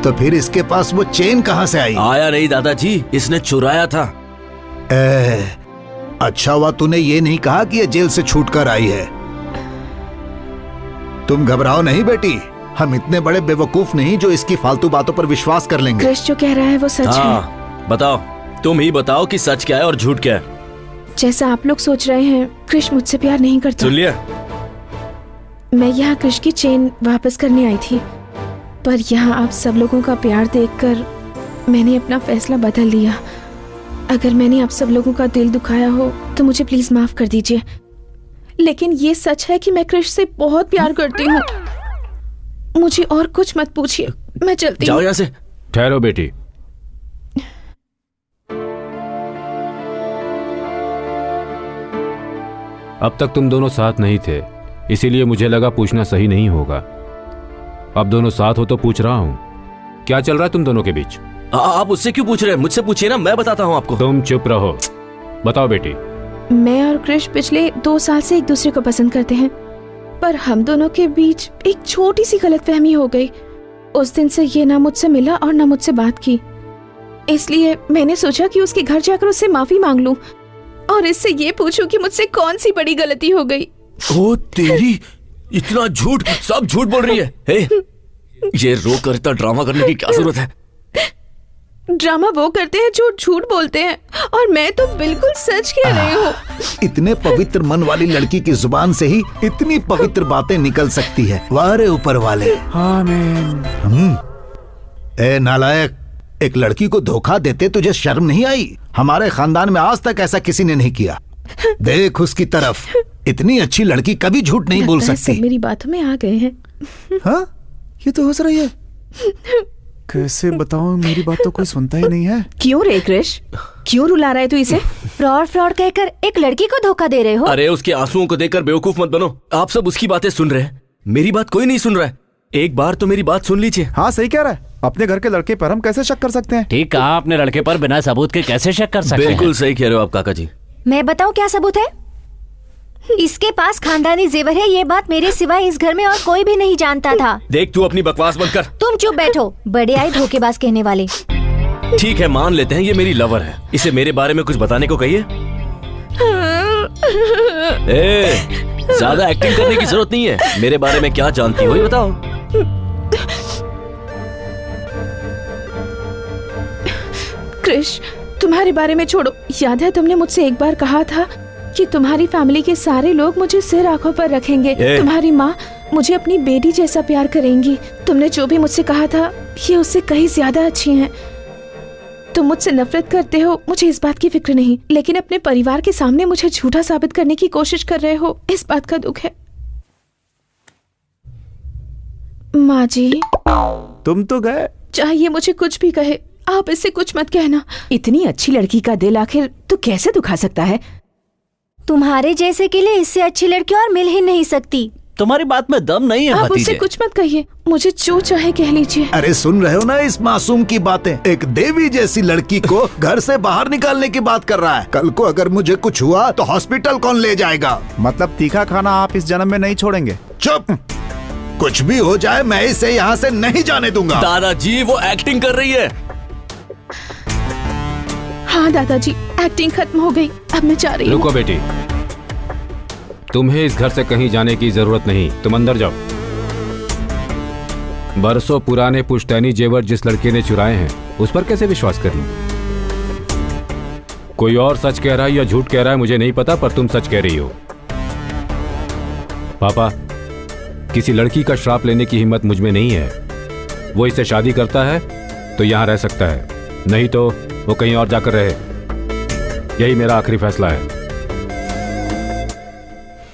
तो फिर इसके पास वो चेन कहाँ से आई? आया नहीं दादाजी, इसने चुराया था। अच्छा हुआ तूने ये नहीं कहा कि ये जेल से छूट कर आई है। तुम घबराओ नहीं बेटी, हम इतने बड़े बेवकूफ नहीं जो इसकी फालतू बातों पर विश्वास कर लेंगे। कृष जो कह रहा है वो सच है। बताओ, तुम ही बताओ कि सच क्या है और झूठ क्या है। जैसा आप लोग सोच रहे हैं, कृष मुझसे प्यार नहीं करता। सुन लिया? मैं यहाँ कृष की चेन वापस करने आई थी, पर यहाँ आप सब लोगों का प्यार देखकर मैंने अपना फैसला बदल लिया। अगर मैंने आप सब लोगों का दिल दुखाया हो तो मुझे प्लीज माफ कर दीजिए। लेकिन ये सच है कि मैं कृष से बहुत प्यार करती हूँ। मुझे और कुछ मत पूछिए, मैं चलती हूँ। जाओ यहाँ से। ठहरो बेटी। अब तक तुम दोनों साथ नहीं थे, इसीलिए मुझे लगा पूछना सही नहीं होगा। अब दोनों साथ हो तो पूछ रहा हूं, क्या चल रहा है तुम दोनों के बीच? आप उससे क्यों पूछ रहे हैं? मुझसे पूछिए ना, मैं बताता हूं आपको। तुम चुप रहो। बताओ बेटी। मैं और कृष पिछले 2 साल से एक दूसरे को पसंद करते हैं, पर हम दोनों के बीच एक छोटी सी गलतफहमी हो गई। उस दिन से ये ना मुझसे मिला और ना मुझसे बात की, इसलिए मैंने सोचा कि उसके घर जाकर उससे माफी मांग लूं और इससे ये पूछूं कि मुझसे कौन सी बड़ी गलती हो गई। ओ तेरी, इतना झूठ, सब झूठ बोल रही है। ये रो कर इतना ड्रामा करने की क्या जरूरत है? ड्रामा वो करते हैं जो झूठ बोलते हैं, और मैं तो बिल्कुल सच कह रही हूँ। इतने पवित्र मन वाली लड़की की जुबान से ही इतनी पवित्र बातें निकल सकती है। वाह रे ऊपर वाले। आमीन। ए नालायक, एक लड़की को धोखा देते तुझे शर्म नहीं आई? हमारे खानदान में आज तक ऐसा किसी ने नहीं किया। देख उसकी तरफ, इतनी अच्छी लड़की कभी झूठ नहीं बोल सकती। सब मेरी बातों में आ गए हैं। हाँ, ये तो हंस रही है। कैसे बताऊं, मेरी बात तो कोई सुनता ही नहीं है। क्यों रे कृष, क्यों रुला रहा है तू इसे? फ्रॉड फ्रॉड कहकर एक लड़की को धोखा दे रहे हो? अरे उसके आंसुओं को देखकर बेवकूफ मत बनो। आप सब उसकी बातें सुन रहे हैं, मेरी बात कोई नहीं सुन रहा है। एक बार तो मेरी बात सुन लीजिए। हाँ सही कह रहा है, अपने घर के लड़के पर हम कैसे शक कर सकते हैं? ठीक कहा, अपने लड़के पर बिना सबूत के कैसे शक कर सकते हैं? बिल्कुल सही कह रहे हो आप काका जी। मैं बताऊं क्या सबूत है? इसके पास खानदानी जेवर है, ये बात मेरे सिवाय इस घर में और कोई भी नहीं जानता था। देख तू अपनी बकवास बंद कर। तुम चुप बैठो, बड़े आए धोखेबाज कहने वाले। ठीक है, मान लेते हैं ये मेरी लवर है, इसे मेरे बारे में कुछ बताने को कहिए। ज्यादा एक्टिंग करने की जरूरत नहीं है। मेरे बारे में क्या जानती हो ये बताओ। कृष, तुम्हारे बारे में छोड़ो। याद है तुमने मुझसे एक बार कहा था कि तुम्हारी फैमिली के सारे लोग मुझे सिर आंखों पर रखेंगे। तुम्हारी माँ मुझे अपनी बेटी जैसा प्यार करेंगी। तुमने जो भी मुझसे कहा था ये उससे कहीं ज्यादा अच्छी हैं। तुम मुझसे नफरत करते हो, मुझे इस बात की फिक्र नहीं, लेकिन अपने परिवार के सामने मुझे झूठा साबित करने की कोशिश कर रहे हो, इस बात का दुख है। माँ जी, तुम तो गए। चाहिए मुझे कुछ भी कहे, आप इससे कुछ मत कहना। इतनी अच्छी लड़की का दिल आखिर तो कैसे दुखा सकता है? तुम्हारे जैसे के लिए इससे अच्छी लड़की और मिल ही नहीं सकती। तुम्हारी बात में दम नहीं है आप उससे भतीजे। कुछ मत कहिए, मुझे जो चाहे कह लीजिए। अरे सुन रहे हो ना इस मासूम की बातें? एक देवी जैसी लड़की को घर से बाहर निकालने की बात कर रहा है। कल को अगर मुझे कुछ हुआ तो हॉस्पिटल कौन ले जाएगा? मतलब तीखा खाना आप इस जन्म में नहीं छोड़ेंगे? चुप, कुछ भी हो जाए मैं इसे यहाँ से नहीं जाने दूंगा। दादाजी वो एक्टिंग कर रही है। हाँ दादाजी, एक्टिंग खत्म हो गई, अब मैं जा रही हूँ। रुको बेटी, तुम्हें इस घर से कहीं जाने की जरूरत नहीं, तुम अंदर जाओ। बरसों पुराने पुश्तैनी जेवर जिस लड़के ने चुराए हैं उस पर कैसे विश्वास कर लूं? कोई और सच कह रहा है या झूठ कह रहा है मुझे नहीं पता, पर तुम सच कह रही हो। पापा, किसी लड़की का श्राप लेने की हिम्मत मुझ में नहीं है। वो इससे शादी करता है तो यहां रह सकता है, नहीं तो वो कहीं और जाकर रहे। यही मेरा आखिरी फैसला है।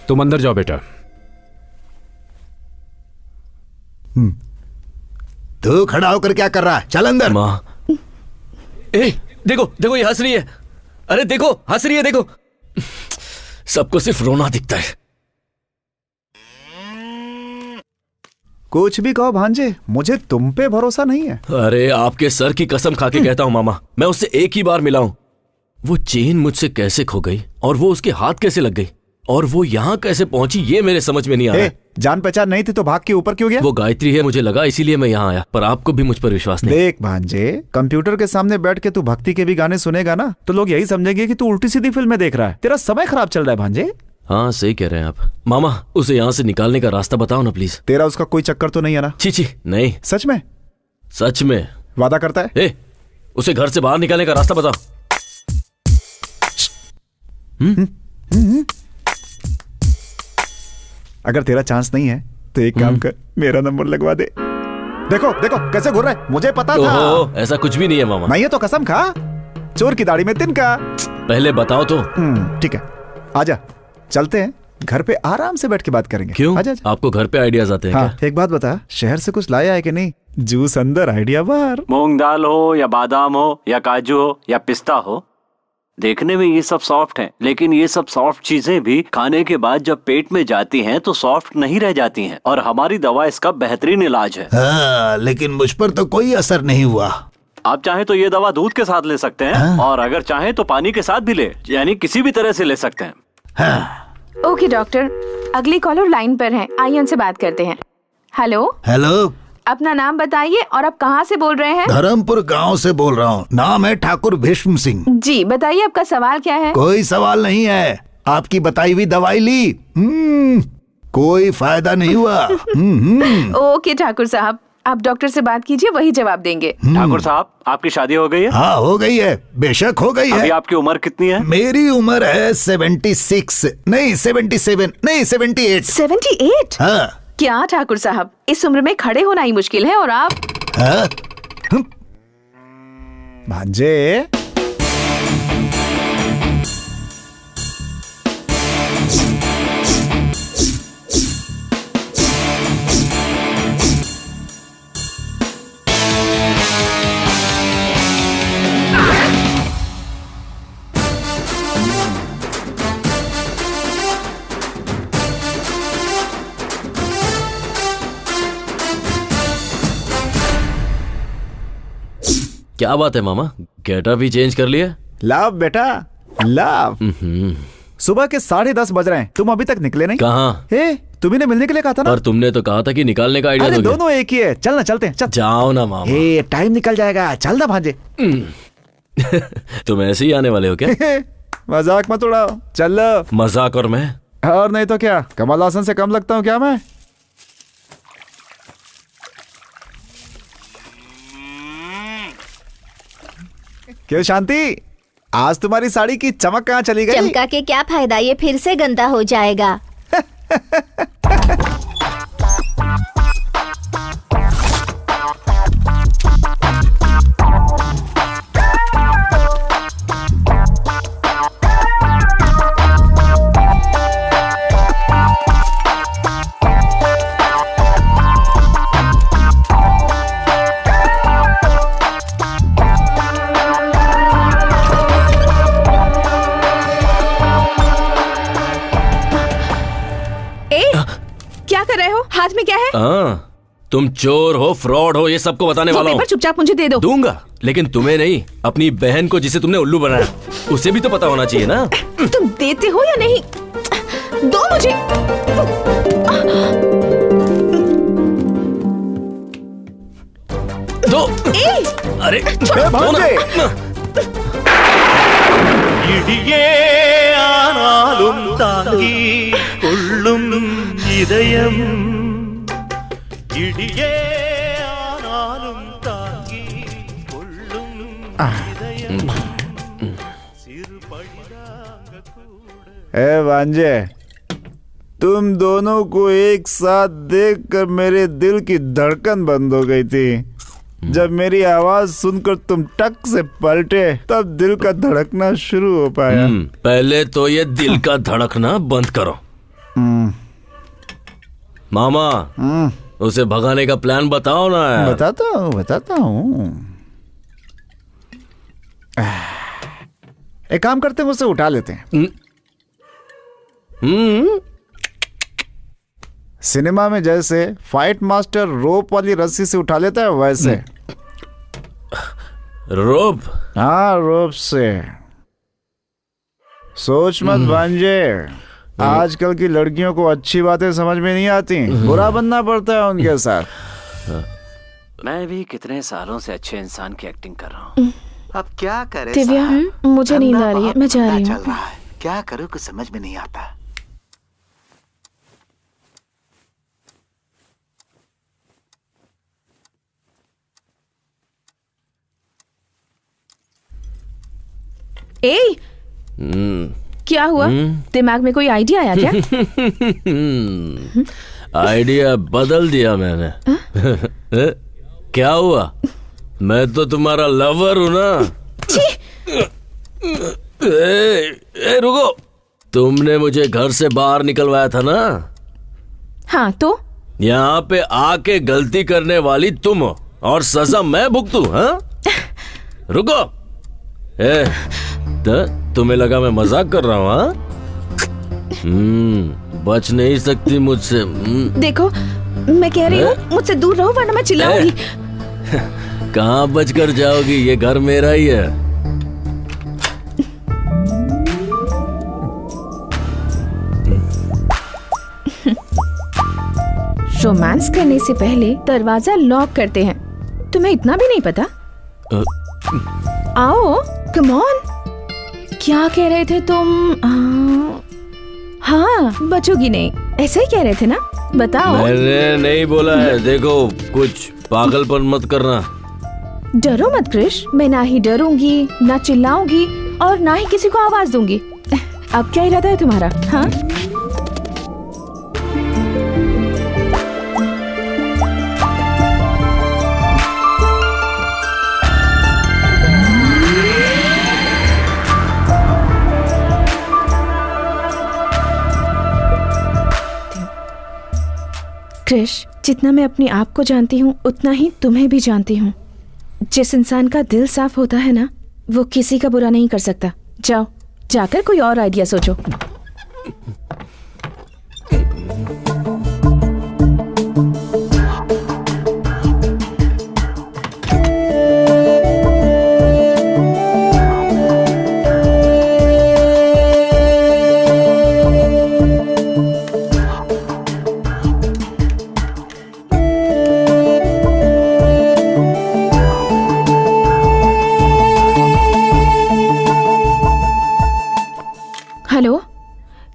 तुम अंदर जाओ बेटा। तू खड़ा होकर क्या कर रहा है? चल अंदर। माँ, ए, देखो देखो ये हंस रही है। अरे देखो हंस रही है, देखो। सबको सिर्फ रोना दिखता है। कुछ भी कहो भांजे, मुझे तुम पे भरोसा नहीं है। अरे आपके सर की कसम खा के कहता हूँ मामा, मैं उससे एक ही बार मिला हूं। वो चेन मुझसे कैसे खो गई और वो उसके हाथ कैसे लग गई और वो यहाँ कैसे पहुंची, ये मेरे समझ में नहीं आ रहा। जान पहचान नहीं थी तो भाग के ऊपर क्यों गया? वो गायत्री है मुझे लगा, इसीलिए मैं यहाँ आया, पर आपको भी मुझ पर विश्वास नहीं। देख भांजे, कंप्यूटर के सामने बैठ के तू भक्ति के भी गाने सुनेगा ना तो लोग यही समझेंगे कि तू उल्टी सीधी फिल्में देख रहा है। तेरा समय खराब चल रहा है भांजे। हाँ सही कह रहे हैं आप। मामा उसे यहाँ से निकालने का रास्ता बताओ ना प्लीज। तेरा उसका कोई चक्कर तो नहीं है ना? छी नहीं। सच में? सच में। वादा करता है? उसे घर से बाहर निकालने का रास्ता बताओ। अगर तेरा चांस नहीं है तो एक काम कर, मेरा नंबर लगवा दे। देखो देखो कैसे घूर रहा है, मुझे पता था। ऐसा कुछ भी नहीं है मामा। नहीं है तो कसम खा, चोर की दाढ़ी में तिनका। पहले बताओ तो। ठीक है, आजा चलते हैं, घर पे आराम से बैठ के बात करेंगे। क्यों? आजा। आपको घर पे आइडियाज आते हैं हाँ, क्या? एक बात बता, शहर से कुछ लाया है कि नहीं? जूस अंदर आइडिया बाहर। मूंग दाल हो या बादाम हो या काजू हो या पिस्ता हो, देखने में ये सब सॉफ्ट हैं, लेकिन ये सब सॉफ्ट चीजें भी खाने के बाद जब पेट में जाती हैं तो सॉफ्ट नहीं रह जाती हैं, और हमारी दवा इसका बेहतरीन इलाज है। हाँ, लेकिन मुझ पर तो कोई असर नहीं हुआ। आप चाहें तो ये दवा दूध के साथ ले सकते हैं, और अगर चाहें तो पानी के साथ भी ले, यानी किसी भी तरह से ले सकते हैं। ओके डॉक्टर, अगली कॉलर लाइन पर है, आइए उनसे बात करते हैं। हेलो हेलो, अपना नाम बताइए और आप कहाँ से बोल रहे हैं? धर्मपुर गांव से बोल रहा हूँ, नाम है ठाकुर भीष्म सिंह। जी बताइए, आपका सवाल क्या है? कोई सवाल नहीं है, आपकी बताई हुई दवाई ली, कोई फायदा नहीं हुआ। ओके ठाकुर साहब, आप डॉक्टर से बात कीजिए, वही जवाब देंगे। ठाकुर साहब, आपकी शादी हो गई है? हाँ हो गई है, बेशक हो गई है। अभी आपकी उम्र कितनी है? मेरी उम्र है 76 नहीं 77 नहीं 78। 78? हाँ। क्या ठाकुर साहब, इस उम्र में खड़े होना ही मुश्किल है और आप? हाँ? भांजे, क्या बात है मामा, गेटअप भी चेंज कर लिया? लव बेटा लव। सुबह के 10:30 बज रहे हैं, तुम अभी तक निकले नहीं। कहाँ? तुम्ही ने मिलने के लिए कहा था ना। पर तुमने तो कहा था कि निकालने का आइडिया अरे दोगे। दोनों एक ही है, चल ना चलते हैं, चल। जाओ ना मामा। टाइम निकल जाएगा, चल ना भांजे। तुम ऐसे ही आने वाले हो क्या? मजाक मत उड़ाओ, चल। मजाक और मैं? और नहीं तो क्या, कमल हासन से कम लगता हूँ क्या मैं? क्यों शांति, आज तुम्हारी साड़ी की चमक कहाँ चली गई? चमका के क्या फायदा, ये फिर से गंदा हो जाएगा। हाथ में क्या है? हाँ, तुम चोर हो, फ्रॉड हो, ये सबको बताने वाला हूँ। पेपर चुपचाप मुझे दे दो। दूंगा, लेकिन तुम्हें नहीं, अपनी बहन को जिसे तुमने उल्लू बनाया उसे भी तो पता होना चाहिए ना। तुम देते हो या नहीं? दो मुझे। दो। अरे दो ना। இடியே ஆனாலும் தாங்கி கொள்ளும் இதயம் இடியே ஆனாலும் தாங்கி கொள்ளும் இதயம் சிறு பழிதாங்க கூட ए भांजे, तुम दोनों को एक साथ देखकर मेरे दिल की धड़कन बंद हो गई थी। जब मेरी आवाज सुनकर तुम टक से पलटे तब दिल का धड़कना शुरू हो पाया। पहले तो ये दिल का धड़कना बंद करो। मामा, उसे भगाने का प्लान बताओ ना यार। बताता हूँ। एक काम करते हैं, उसे उठा लेते हैं। सिनेमा में जैसे फाइट मास्टर रोप वाली रस्सी से उठा लेता है वैसे। रोप? हाँ, रोप से। सोच मत भांजे, आजकल की लड़कियों को अच्छी बातें समझ में नहीं आती, बुरा बनना पड़ता है उनके साथ। मैं भी कितने सालों से अच्छे इंसान की एक्टिंग कर रहा हूँ। अब क्या करे? दिव्या, मुझे नींद आ रही है, मैं जा रही हूँ। चल रहा है, क्या करूँ कुछ समझ में नहीं आता। ए, क्या हुआ? दिमाग में कोई आइडिया आया क्या? आइडिया बदल दिया मैंने। क्या हुआ? मैं तो तुम्हारा लवर हूं ना। रुको, तुमने मुझे घर से बाहर निकलवाया था ना? हाँ तो? यहाँ पे आके गलती करने वाली तुम हो और सजा मैं भुगतूं? हाँ? रुको। तुम्हें लगा मैं मजाक कर रहा हूँ? हाँ? बच नहीं सकती मुझसे। देखो, मैं कह रही हूँ मुझसे दूर रहो वरना मैं चिल्लाऊंगी। कहाँ बच कर जाओगी? ये घर मेरा ही है। रोमांस करने से पहले दरवाजा लॉक करते हैं। तुम्हें इतना भी नहीं पता? आओ, कम ऑन। क्या कह रहे थे तुम? हाँ, बचोगी नहीं, ऐसा ही कह रहे थे ना? बताओ। मैंने नहीं बोला है। देखो, कुछ पागलपन मत करना। डरो मत क्रिश, मैं ना ही डरूंगी, ना चिल्लाऊंगी और ना ही किसी को आवाज दूंगी। अब क्या इरादा है तुम्हारा? हाँ? क्रिश, जितना मैं अपने आप को जानती हूँ उतना ही तुम्हें भी जानती हूँ। जिस इंसान का दिल साफ होता है ना, वो किसी का बुरा नहीं कर सकता। जाओ, जाकर कोई और आइडिया सोचो। हेलो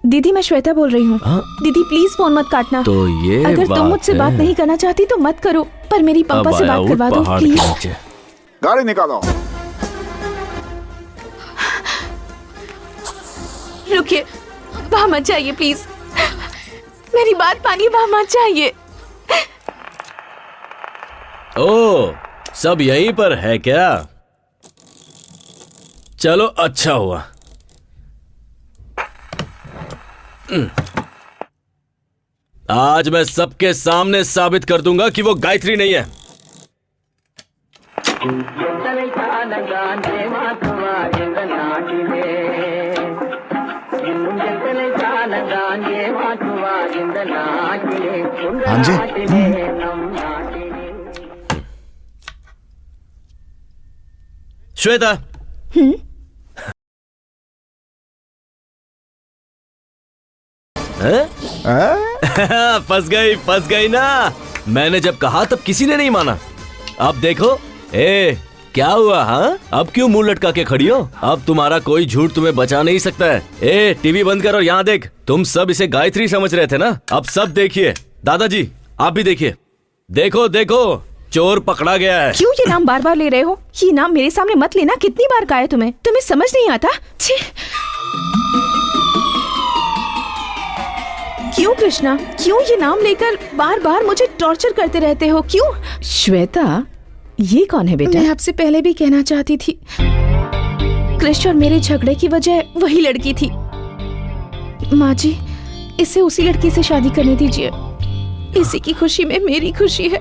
दीदी, मैं श्वेता बोल रही हूँ। दीदी प्लीज फोन मत काटना। तो ये अगर तुम मुझसे बात नहीं करना चाहती तो मत करो, पर मेरी पंपा से बात करवा दो प्लीज। गाड़ी निकालो। रुकिए, वहाँ मत जाइए प्लीज, मेरी बात मानिए, वहाँ मत जाइए। ओ, सब यहीं पर है क्या? चलो, अच्छा हुआ। आज मैं सबके सामने साबित कर दूंगा कि वो गायत्री नहीं है। हाँ जी। श्वेता, फंस गई ना। मैंने जब कहा तब किसी ने नहीं माना। अब देखो, क्या हुआ? हाँ, अब क्यों मुंह लटका के खड़ी हो? अब तुम्हारा कोई झूठ तुम्हें बचा नहीं सकता है। टीवी बंद कर और यहाँ देख। तुम सब इसे गायत्री समझ रहे थे ना, अब सब देखिए। दादाजी आप भी देखिए। देखो देखो, चोर पकड़ा गया है। क्यों ये नाम बार बार ले रहे हो? ये नाम मेरे सामने मत लेना। कितनी बार कहा है तुम्हें? तुम्हें समझ नहीं आता? छी। क्यों कृष्णा, क्यों ये नाम लेकर बार बार मुझे टॉर्चर करते रहते हो? क्यों? श्वेता, ये कौन है बेटा? मैं आपसे पहले भी कहना चाहती थी, कृष्ण और मेरे झगड़े की वजह वही लड़की थी। माँ जी, इसे उसी लड़की से शादी करने दीजिए। इसी की खुशी में मेरी खुशी है।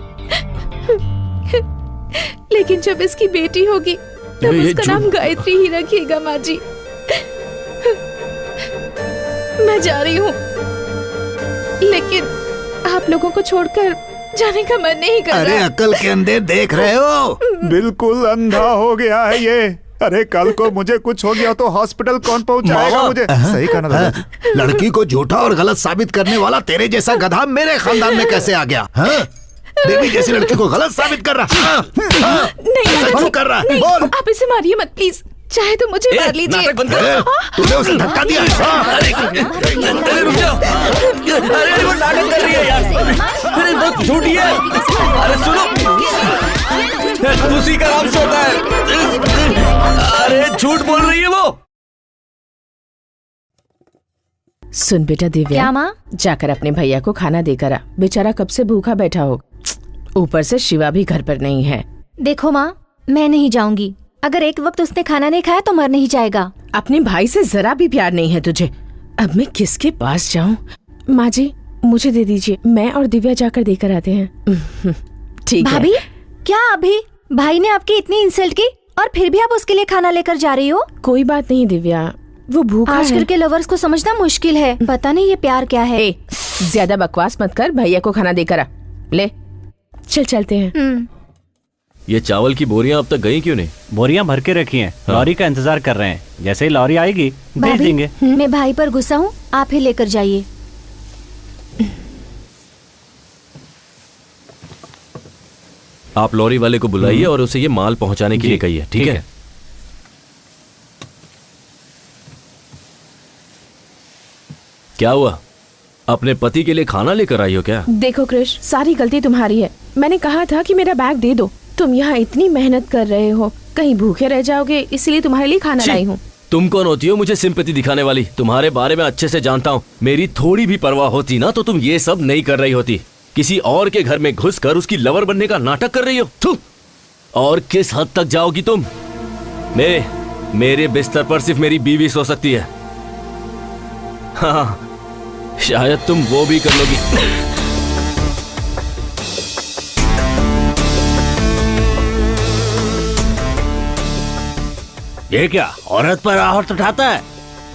लेकिन जब इसकी बेटी होगी तब उसका नाम गायत्री ही रखिएगा। माँ जी, मैं जा रही हूँ, लेकिन आप लोगों को छोड़कर जाने का मन नहीं कर रहा। अरे अकल के अंधे देख रहे हो? बिल्कुल अंधा हो गया है ये। अरे कल को मुझे कुछ हो गया तो हॉस्पिटल कौन पहुंचाएगा मुझे? सही कहा ना। लड़की को झूठा और गलत साबित करने वाला तेरे जैसा गधा मेरे खानदान में कैसे आ गया? देवी जैसी लड़की को गलत साबित कर रहा। नहीं कर रहा है। बोल। आप इसे मारिए मत प्लीज, चाहे तो मुझे मार लीजिए। तूने उसे धक्का दिया। अरे रुक जाओ। अरे वो नाटक कर रही है यार। अरे बहुत झूठी है। अरे सुनो, उसी का नाम श्वेता है। अरे झूठ बोल रही है वो। सुन बेटा दिव्या, क्या माँ? जाकर अपने भैया को खाना देकर आ। बेचारा कब से भूखा बैठा हो। ऊपर से शिवा भी घर पर नहीं है। देखो माँ, मैं नहीं जाऊंगी। अगर एक वक्त उसने खाना नहीं खाया तो मर नहीं जाएगा। अपने भाई से जरा भी प्यार नहीं है तुझे। अब मैं किसके पास जाऊं? माँ जी, मुझे दे दीजिए, मैं और दिव्या जाकर देकर आते हैं। ठीक है। भाभी, क्या अभी भाई ने आपकी इतनी इंसल्ट की और फिर भी आप उसके लिए खाना लेकर जा रही हो? कोई बात नहीं दिव्या, वो भूखा है। आजकल के लवर्स को समझना मुश्किल है। पता नहीं ये प्यार क्या है। ज्यादा बकवास मत कर, भैया को खाना देकर आ। ले चल चलते हैं। ये चावल की बोरियां अब तक गई क्यों नहीं? बोरियां भर के रखी हैं। लॉरी का इंतजार कर रहे हैं। जैसे ही लॉरी आएगी भेज देंगे। मैं भाई पर गुस्सा हूँ, आप ही लेकर जाइए। आप लॉरी वाले को बुलाइए और उसे ये माल पहुंचाने के लिए कहिए। ठीक है? क्या हुआ? अपने पति के लिए खाना लेकर आई हो क्या? देखो कृष, सारी गलती तुम्हारी है। मैंने कहा था कि मेरा बैग दे दो। तुम यहाँ इतनी मेहनत कर रहे हो, कहीं भूखे रह जाओगे, इसलिए तुम्हारे लिए खाना लाई हूँ। तुम कौन होती हो मुझे सिंपैथी दिखाने वाली? तुम्हारे बारे में अच्छे से जानता हूँ। मेरी थोड़ी भी परवाह होती ना तो तुम ये सब नहीं कर रही होती। किसी और के घर में घुसकर उसकी लवर बनने का नाटक कर रही हो। थू! और किस हद तक जाओगी तुम? मेरे बिस्तर पर सिर्फ मेरी बीवी सो सकती है। हाँ, शायद तुम वो भी कर लोगी। ये क्या औरत पर आहट उठाता है?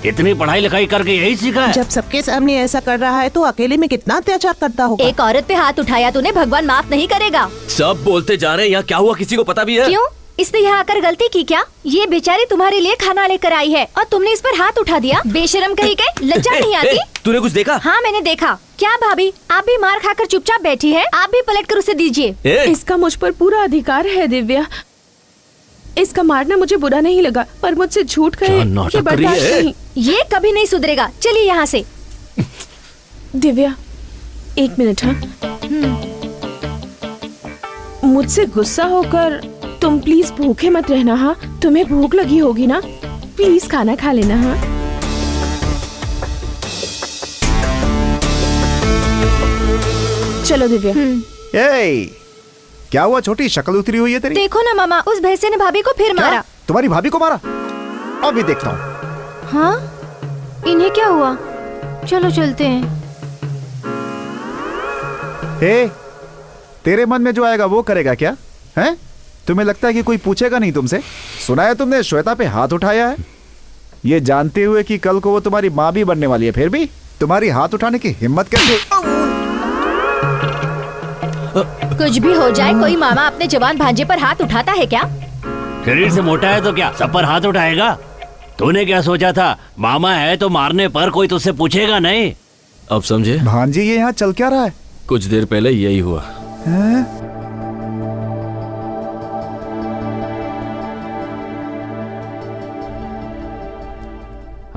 इतनी पढ़ाई लिखाई करके यही सीखा है? जब सबके सामने ऐसा कर रहा है तो अकेले में कितना अत्याचार करता होगा। एक औरत पे हाथ उठाया तूने, भगवान माफ नहीं करेगा। सब बोलते जा रहे हैं, यहाँ क्या हुआ किसी को पता भी है? क्यों? इसने यहाँ आकर गलती की क्या? ये बेचारी तुम्हारे लिए खाना लेकर आई है और तुमने इस पर हाथ उठा दिया। बेशरम कहीं के, लज्जा नहीं आती? तूने कुछ देखा? हाँ मैंने देखा। क्या भाभी, आप भी मार खाकर चुपचाप बैठी है? आप भी पलट कर उसे दीजिए। इसका मुझ पर पूरा अधिकार है दिव्या। इसका मारना मुझे बुरा नहीं लगा, पर मुझसे झूठ कहे ये बर्दाश्त नहीं। ये कभी नहीं सुधरेगा। चलिए यहाँ से। दिव्या, एक मिनट। हाँ, मुझसे गुस्सा होकर तुम प्लीज भूखे मत रहना। हाँ, तुम्हें भूख लगी होगी ना, प्लीज खाना खा लेना। हाँ, चलो दिव्या। क्या हुआ छोटी, शक्ल उतरी हुई है तेरी? देखो ना मामा, उस भैंसे ने भाभी को फिर मारा। तुम्हारी भाभी को मारा? अभी देखता हूँ। हाँ, इन्हें क्या हुआ? चलो चलते हैं। तेरे मन में जो आएगा वो करेगा क्या? हैं? तुम्हें लगता है कि कोई पूछेगा नहीं तुमसे? सुना है तुमने श्वेता पे हाथ उठाया है, ये जानते हुए कि कल को वो तुम्हारी माँ भी बनने वाली है, फिर भी तुम्हारी हाथ उठाने की हिम्मत कैसे? कुछ भी हो जाए, कोई मामा अपने जवान भांजे पर हाथ उठाता है क्या? शरीर से मोटा है तो क्या सब पर हाथ उठाएगा? तूने क्या सोचा था, मामा है तो मारने पर कोई तुझसे पूछेगा नहीं? अब समझे? भांजी ये यहाँ चल क्या रहा है? कुछ देर पहले यही हुआ।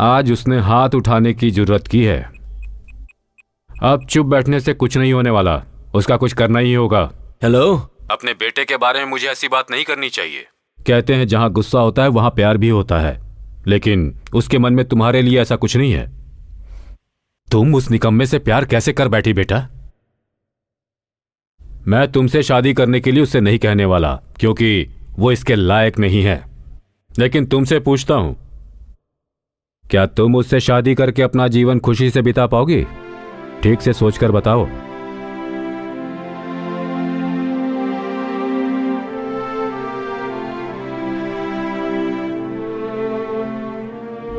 आज उसने हाथ उठाने की जुर्रत की है। अब चुप बैठने से कुछ नहीं होने वाला, उसका कुछ करना ही होगा। हेलो, अपने बेटे के बारे में मुझे ऐसी बात नहीं करनी चाहिए। कहते हैं जहां गुस्सा होता है वहां प्यार भी होता है, लेकिन उसके मन में तुम्हारे लिए ऐसा कुछ नहीं है। तुम उस निकम्मे से प्यार कैसे कर बैठी बेटा? मैं तुमसे शादी करने के लिए उससे नहीं कहने वाला, क्योंकि वो इसके लायक नहीं है। लेकिन तुमसे पूछता हूं, क्या तुम उससे शादी करके अपना जीवन खुशी से बिता पाओगी? ठीक से सोचकर बताओ।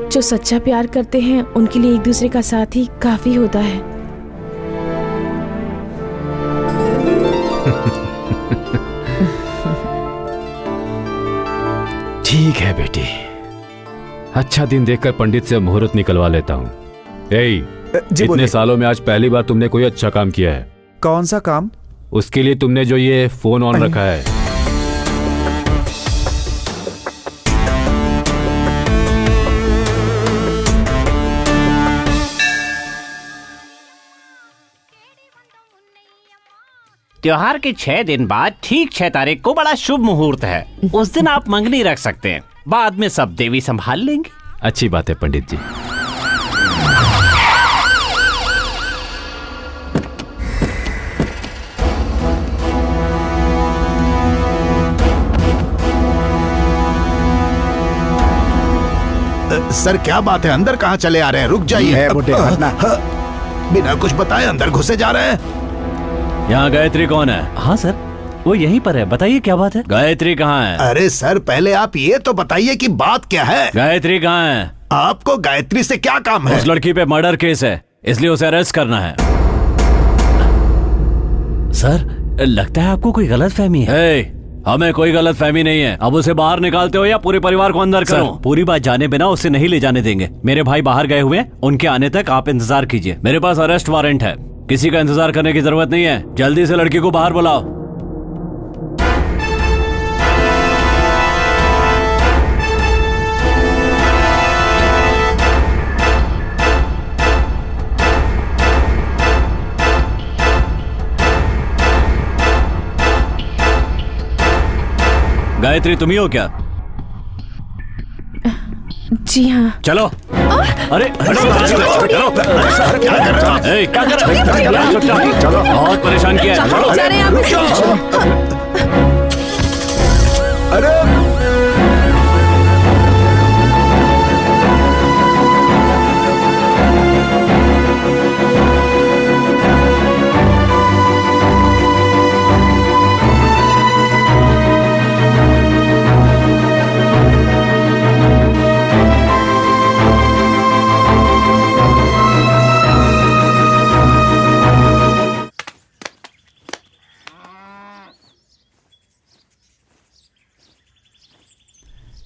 जो सच्चा प्यार करते हैं उनके लिए एक दूसरे का साथ ही काफी होता है। ठीक है बेटी, अच्छा दिन देखकर पंडित से मुहूर्त निकलवा लेता हूँ। इतने सालों में आज पहली बार तुमने कोई अच्छा काम किया है। कौन सा काम? उसके लिए तुमने जो ये फोन ऑन रखा है। त्योहार के 6 दिन बाद ठीक 6 तारीख को बड़ा शुभ मुहूर्त है। उस दिन आप मंगनी रख सकते हैं, बाद में सब देवी संभाल लेंगे। अच्छी बात है पंडित जी। सर क्या बात है, अंदर कहाँ चले आ रहे हैं? रुक जाइए। बिना कुछ बताए अंदर घुसे जा रहे हैं। यहाँ गायत्री कौन है? हाँ सर, वो यहीं पर है। बताइए क्या बात है? गायत्री कहाँ है? अरे सर पहले आप ये तो बताइए कि बात क्या है। गायत्री कहाँ है? आपको गायत्री से क्या काम है? उस लड़की पे मर्डर केस है, इसलिए उसे अरेस्ट करना है। सर लगता है आपको कोई गलतफहमी है। हमें कोई गलतफहमी नहीं है। अब उसे बाहर निकालते हो या पूरे परिवार को अंदर करो? पूरी बात जाने बिना उसे नहीं ले जाने देंगे। मेरे भाई बाहर गए हुए हैं, उनके आने तक आप इंतजार कीजिए। मेरे पास अरेस्ट वारंट है, किसी का इंतजार करने की जरूरत नहीं है। जल्दी से लड़की को बाहर बुलाओ। गायत्री तुम ही हो क्या? जी हाँ। चलो। अरे चलो, बहुत परेशान किया है। अरे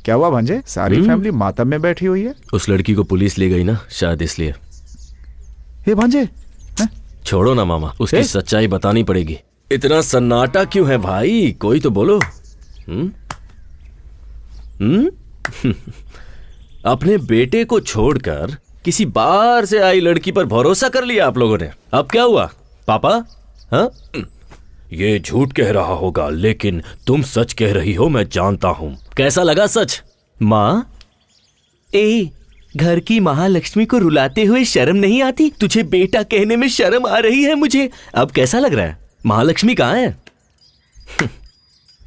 क्या हुआ भांजे? सारी फैमिली मातम में बैठी हुई है। उस लड़की को पुलिस ले गई ना, शायद इसलिए। ये भांजे छोड़ो ना मामा, उसकी सच्चाई बतानी पड़ेगी। इतना सन्नाटा क्यों है भाई? कोई तो बोलो। अपने बेटे को छोड़कर किसी बाहर से आई लड़की पर भरोसा कर लिया आप लोगों ने। अब क्या हुआ पापा? हाँ, ये झूठ कह रहा होगा, लेकिन तुम सच कह रही हो, मैं जानता हूं। कैसा लगा सच? माँ, घर की महालक्ष्मी को रुलाते हुए शर्म नहीं आती? तुझे बेटा कहने में शर्म आ रही है मुझे। अब कैसा लग रहा है? महालक्ष्मी कहाँ है?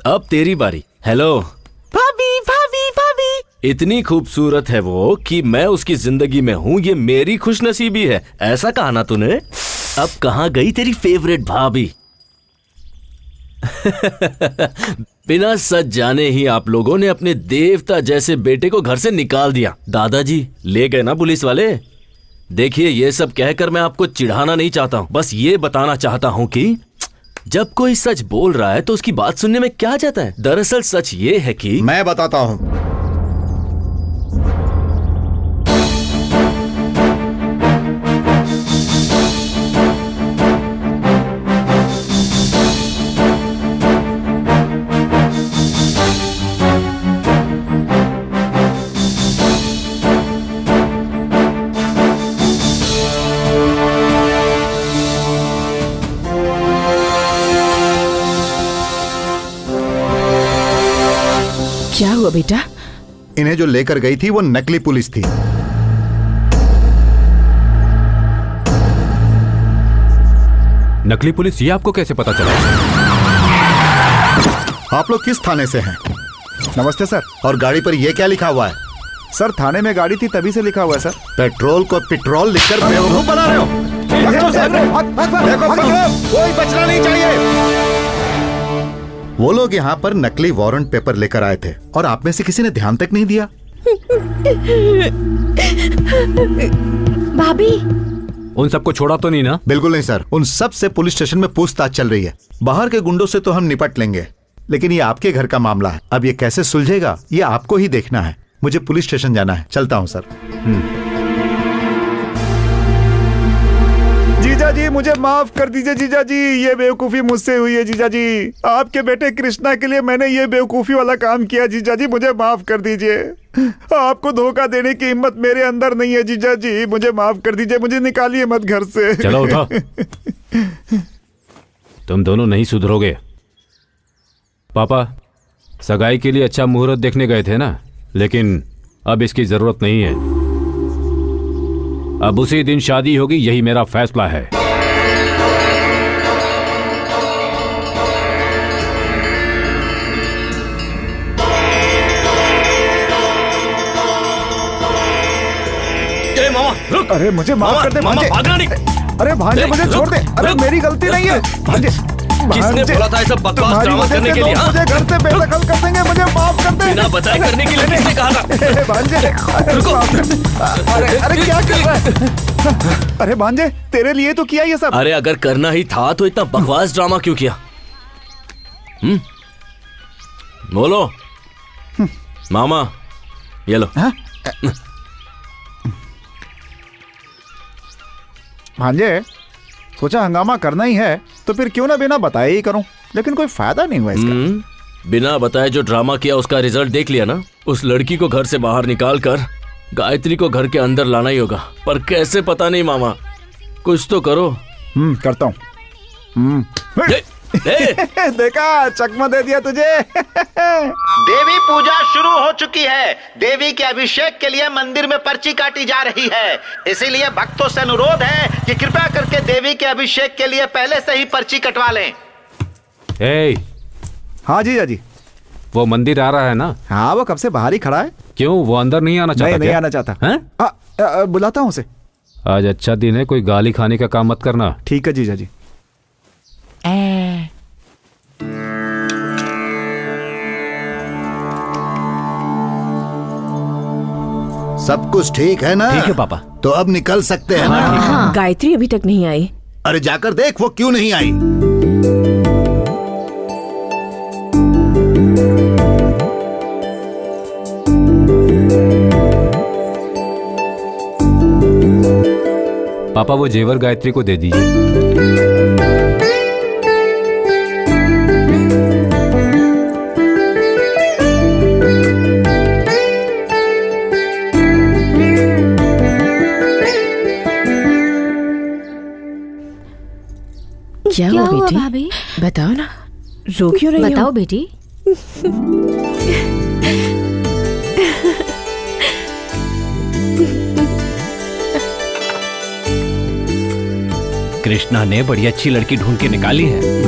अब तेरी बारी। हेलो भाभी, भाभी, भाभी। इतनी खूबसूरत है वो कि मैं उसकी जिंदगी में हूँ, ये मेरी खुशनसीबी है। ऐसा कहा ना तूने। अब कहाँ गई तेरी फेवरेट भाभी? बिना सच जाने ही आप लोगों ने अपने देवता जैसे बेटे को घर से निकाल दिया। दादाजी ले गए ना पुलिस वाले। देखिए, ये सब कहकर मैं आपको चिढ़ाना नहीं चाहता हूँ, बस ये बताना चाहता हूँ कि जब कोई सच बोल रहा है तो उसकी बात सुनने में क्या जाता है। दरअसल सच ये है कि मैं बताता हूँ। क्या हुआ बेटा? इन्हें जो लेकर गई थी वो नकली पुलिस थी। नकली पुलिस, ये आपको कैसे पता चला? आप लोग किस थाने से हैं? नमस्ते सर। और गाड़ी पर ये क्या लिखा हुआ है? सर थाने में गाड़ी थी तभी से लिखा हुआ है सर। पेट्रोल को पेट्रोल लिखकर बेवकूफ बना रहे हो। कोई बचना नहीं चाहिए। वो लोग यहाँ पर नकली वारंट पेपर लेकर आए थे और आप में से किसी ने ध्यान तक नहीं दिया। भाभी, उन सबको छोड़ा तो नहीं ना? बिल्कुल नहीं सर, उन सब से पुलिस स्टेशन में पूछताछ चल रही है। बाहर के गुंडों से तो हम निपट लेंगे, लेकिन ये आपके घर का मामला है। अब ये कैसे सुलझेगा ये आपको ही देखना है। मुझे पुलिस स्टेशन जाना है, चलता हूँ सर। जीजा जी मुझे माफ कर दीजिए जीजा जी, ये बेवकूफी मुझसे हुई है जीजा जी। आपके बेटे कृष्णा के लिए मैंने ये बेवकूफी वाला काम किया जीजा जी, मुझे माफ कर दीजिए। आपको धोखा देने की हिम्मत मेरे अंदर नहीं है जीजा जी, मुझे माफ कर दीजिए। मुझे निकालिए मत घर से। चलो उठो। तुम दोनों नहीं सुधरोगे। पापा सगाई के लिए अच्छा मुहूर्त देखने गए थे ना, लेकिन अब इसकी जरूरत नहीं है। अब उसी दिन शादी होगी, यही मेरा फैसला है। मामा रुक। अरे मुझे माफ कर दे भांजे। अरे भांजे मुझे छोड़ दे। अरे मेरी गलती नहीं है भांजे। किसने बोला था ऐसा बकवास ड्रामा करने के लिए? मुझे घर से बेदखल कर देंगे, मुझे माफ कर दे। बिना बताए करने के लिए किसने कहा था? भांजे रुको। अरे क्या कर रहा है? अरे भांजे तेरे लिए तो किया ये सब। अरे अगर करना ही था तो इतना बकवास ड्रामा क्यों किया? बोलो मामा, ये लो। भांजे सोचा हंगामा करना ही है तो फिर क्यों ना बिना बताए ही करूं, लेकिन कोई फायदा नहीं हुआ इसका। बिना बताए जो ड्रामा किया उसका रिजल्ट देख लिया ना। उस लड़की को घर से बाहर निकाल कर गायत्री को घर के अंदर लाना ही होगा, पर कैसे पता नहीं मामा, कुछ तो करो। करता हूँ। देखा चकमा दे दिया तुझे। देवी पूजा शुरू हो चुकी है। देवी के अभिषेक के लिए मंदिर में पर्ची काटी जा रही है, इसीलिए भक्तों से अनुरोध है कि कृपया करके देवी के अभिषेक के लिए पहले से ही पर्ची कटवा लें। हाँ जीजा जी। वो मंदिर आ रहा है ना? हाँ वो कब से बाहर ही खड़ा है। क्यों, वो अंदर नहीं आना चाहता? नहीं आना चाहता है? बुलाता हूँ उसे। आज अच्छा दिन है, कोई गाली खाने का काम मत करना। ठीक है जीजा जी। सब कुछ ठीक है ना? ठीक है पापा। तो अब निकल सकते हैं ना? हाँ। गायत्री अभी तक नहीं आई। अरे जाकर देख वो क्यों नहीं आई। पापा वो जेवर गायत्री को दे दीजिए। क्या हुआ बेटी? भाभी? बताओ ना, रो क्यों रही हो? बताओ बेटी। कृष्णा ने बड़ी अच्छी लड़की ढूंढ के निकाली है।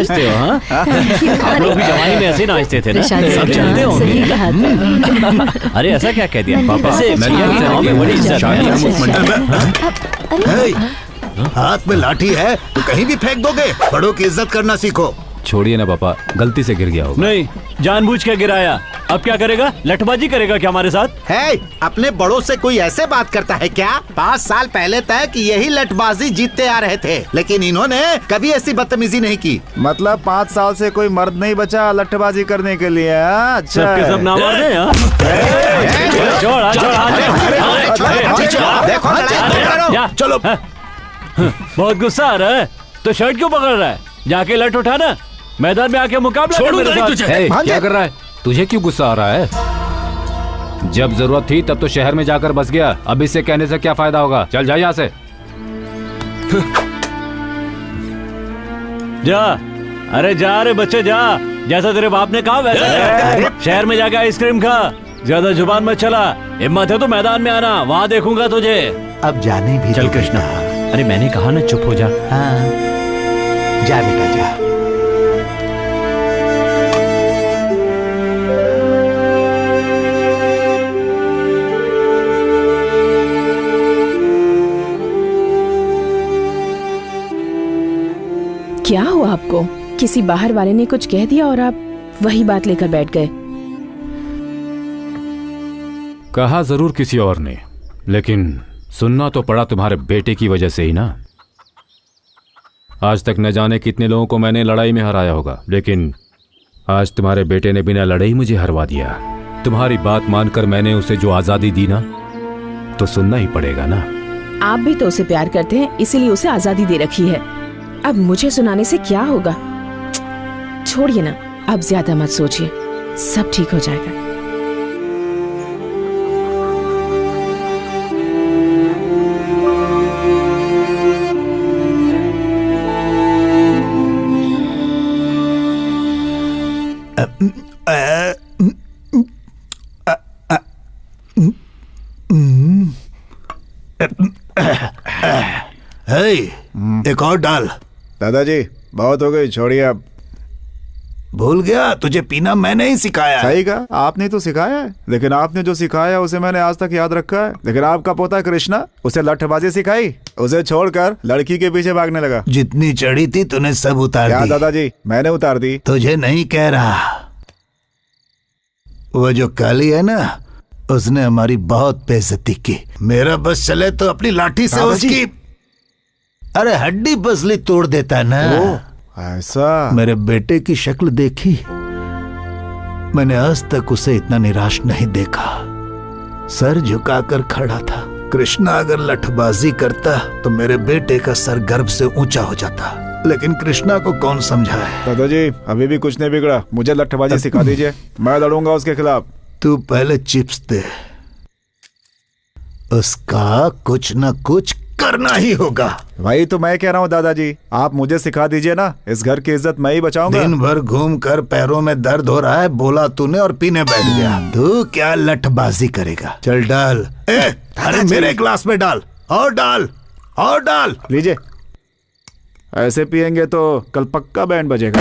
नाचते हो हाँ? आप लोग भी जवानी में ऐसे नाचते थे ना, प्रशांत सब जी, जानते सही होंगे। कहा था। अरे ऐसा क्या कह दिया पापा, ऐसे मैं यहाँ के गाँव में बड़ी इज्जत है। हाथ में लाठी है तो कहीं भी फेंक दोगे। बड़ों की इज्जत करना सीखो। छोड़िए ना पापा, गलती से गिर गया होगा। नहीं, जानबूझ के गिराया। अब क्या करेगा? लठबाजी करेगा क्या हमारे साथ? है अपने बड़ों से कोई ऐसे बात करता है क्या? 5 साल पहले तक यही लठबाजी जीतते आ रहे थे, लेकिन इन्होंने कभी ऐसी बदतमीजी नहीं की। मतलब 5 साल से कोई मर्द नहीं बचा लठबाजी करने के लिए। अच्छा सबके सब ना मार दे हाँ? चलो। बहुत गुस्सा आ रहा है तो शर्ट क्यों पकड़ रहा है? जाके लठ उठाना, मैदान में आके मुकाबला कर मेरे साथ। हे, क्या कर रहा है? तुझे क्यों गुस्सा आ रहा है? जब जरूरत थी तब तो शहर में जाकर बस गया। अब इससे कहने से क्या फायदा होगा? चल जा यहाँ से। जा, अरे जा रे बच्चे जा, जैसा तेरे बाप ने कहा वैसा। शहर में जाके आइसक्रीम खा, ज्यादा जुबान मत चला। हिम्मत है तो मैदान में आना, वहाँ देखूंगा तुझे। अब जाने भी चल कृष्णा। अरे मैंने कहा ना चुप हो जा। हाँ जा बेटा जा। क्या हुआ आपको? किसी बाहर वाले ने कुछ कह दिया और आप वही बात लेकर बैठ गए? कहा जरूर किसी और ने, लेकिन सुनना तो पड़ा तुम्हारे बेटे की वजह से ही ना। आज तक न जाने कितने लोगों को मैंने लड़ाई में हराया होगा, लेकिन आज तुम्हारे बेटे ने बिना लड़ाई मुझे हरवा दिया। तुम्हारी बात मानकर मैंने उसे जो आजादी दी ना, तो सुनना ही पड़ेगा ना। आप भी तो उसे प्यार करते हैं, इसीलिए उसे आजादी दे रखी है। अब मुझे सुनाने से क्या होगा? छोड़िए ना, अब ज्यादा मत सोचिए, सब ठीक हो जाएगा। एक और डाल। दादाजी बहुत हो गई, छोड़िए अब। भूल गया, तुझे पीना मैंने ही सिखाया। सही कहा, आपने तो सिखाया है, लेकिन आपने जो सिखाया उसे मैंने आज तक याद रखा है। लेकिन आपका पोता कृष्णा, उसे लठबाजी सिखाई, उसे छोड़कर लड़की के पीछे भागने लगा। जितनी चढ़ी थी तूने सब उतार दी। क्या दादाजी, मैंने उतार दी? तुझे नहीं कह रहा, वो जो काली है ना, उसने हमारी बहुत बेइज्जती की। मेरा बस चले तो अपनी लाठी से उसकी अरे हड्डी पसली तोड़ देता है ना। ऐसा? मेरे बेटे की शक्ल देखी, मैंने आज तक उसे इतना निराश नहीं देखा। सर झुकाकर खड़ा था। कृष्णा अगर लठबाजी करता तो मेरे बेटे का सर गर्व से ऊंचा हो जाता, लेकिन कृष्णा को कौन समझाए। दादाजी अभी भी कुछ नहीं बिगड़ा, मुझे लठबाजी सिखा दीजिए, मैं लड़ूंगा उसके खिलाफ। तू पहले चिप्स दे, उसका कुछ न कुछ करना ही होगा। वही तो मैं कह रहा हूँ दादाजी, आप मुझे सिखा दीजिए ना, इस घर की इज्जत मैं ही बचाऊंगा। दिन भर घूम कर पैरों में दर्द हो रहा है, बोला तूने और पीने बैठ गया। तू क्या लठबाजी करेगा? चल डाल। अरे मेरे ग्लास में डाल, और डाल, और डाल। लीजिए, ऐसे पियेंगे तो कल पक्का बैंड बजेगा।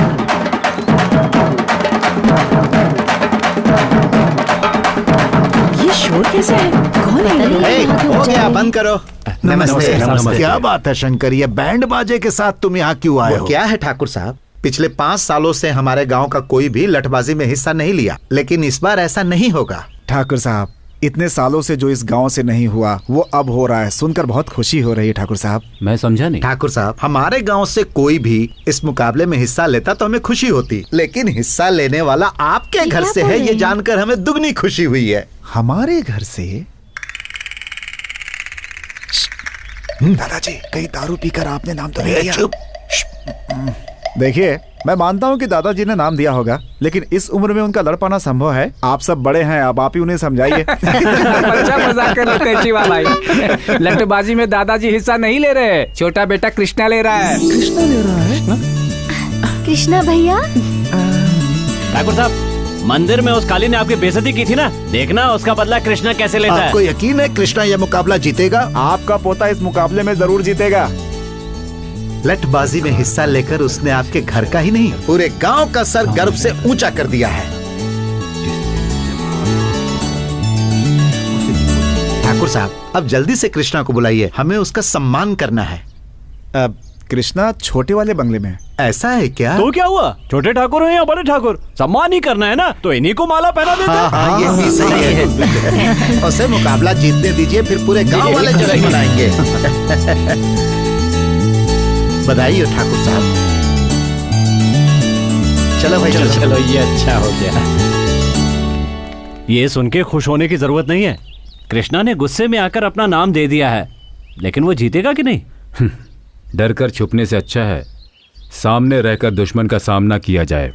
ये शोर कैसा है? कौन है? हो गया, बंद करो। नमस्ते, नमस्ते। क्या बात है शंकर, ये बैंड बाजे के साथ तुम यहाँ क्यों आए हो? क्या है ठाकुर साहब, पिछले 5 सालों से हमारे गांव का कोई भी लठबाजी में हिस्सा नहीं लिया, लेकिन इस बार ऐसा नहीं होगा। ठाकुर साहब, इतने सालों से जो इस गांव से नहीं हुआ वो अब हो रहा है, सुनकर बहुत खुशी हो रही है। ठाकुर साहब, मैं समझा नहीं। ठाकुर साहब, हमारे गांव से कोई भी इस मुकाबले में हिस्सा लेता तो हमें खुशी होती, लेकिन हिस्सा लेने वाला आपके घर से है, ये जानकर हमें दुगनी खुशी हुई है। हमारे घर से? दादाजी कहीं दारू पीकर आपने नाम तो नहीं दिया? देखिए, मैं मानता हूँ कि दादाजी ने नाम दिया होगा, लेकिन इस उम्र में उनका लड़ पाना संभव है। आप सब बड़े हैं, अब आप ही उन्हें समझाइए। अच्छा मजाक कर लेते हैं शिवा भाई। लठबाजी में दादाजी हिस्सा नहीं ले रहे, छोटा बेटा कृष्णा ले रहा है। कृष्णा ले रहा है? कृष्णा भैया, ठाकुर साहब, मंदिर में उस काली ने आपकी बेइज्जती की थी ना, देखना उसका बदला कृष्णा कैसे लेता है। आपको यकीन है कृष्णा यह मुकाबला जीतेगा? आपका पोता इस मुकाबले में जरूर जीतेगा। लठबाजी में हिस्सा लेकर उसने आपके घर का ही नहीं पूरे गांव का सर गर्व से ऊंचा कर दिया है। ठाकुर साहब, अब जल्दी से कृष्णा को बुलाइए, हमें उसका सम्मान करना है। कृष्णा छोटे वाले बंगले में है। ऐसा है क्या? तो क्या हुआ, छोटे ठाकुर हैं या बड़े ठाकुर, सम्मान ही करना है ना, तो इन्हीं को माला पहना देते। हाँ, ये भी सही है। उसे मुकाबला जीतने दीजिए, फिर पूरे गांव वाले जश्न मनाएंगे। बधाई हो ठाकुर साहब। चलो भाई, चलो, ये अच्छा हो गया। ये सुन के खुश होने की जरूरत नहीं है। कृष्णा ने गुस्से में आकर अपना नाम दे दिया है, लेकिन वो जीतेगा कि नहीं? डर कर छुपने से अच्छा है सामने रहकर दुश्मन का सामना किया जाए।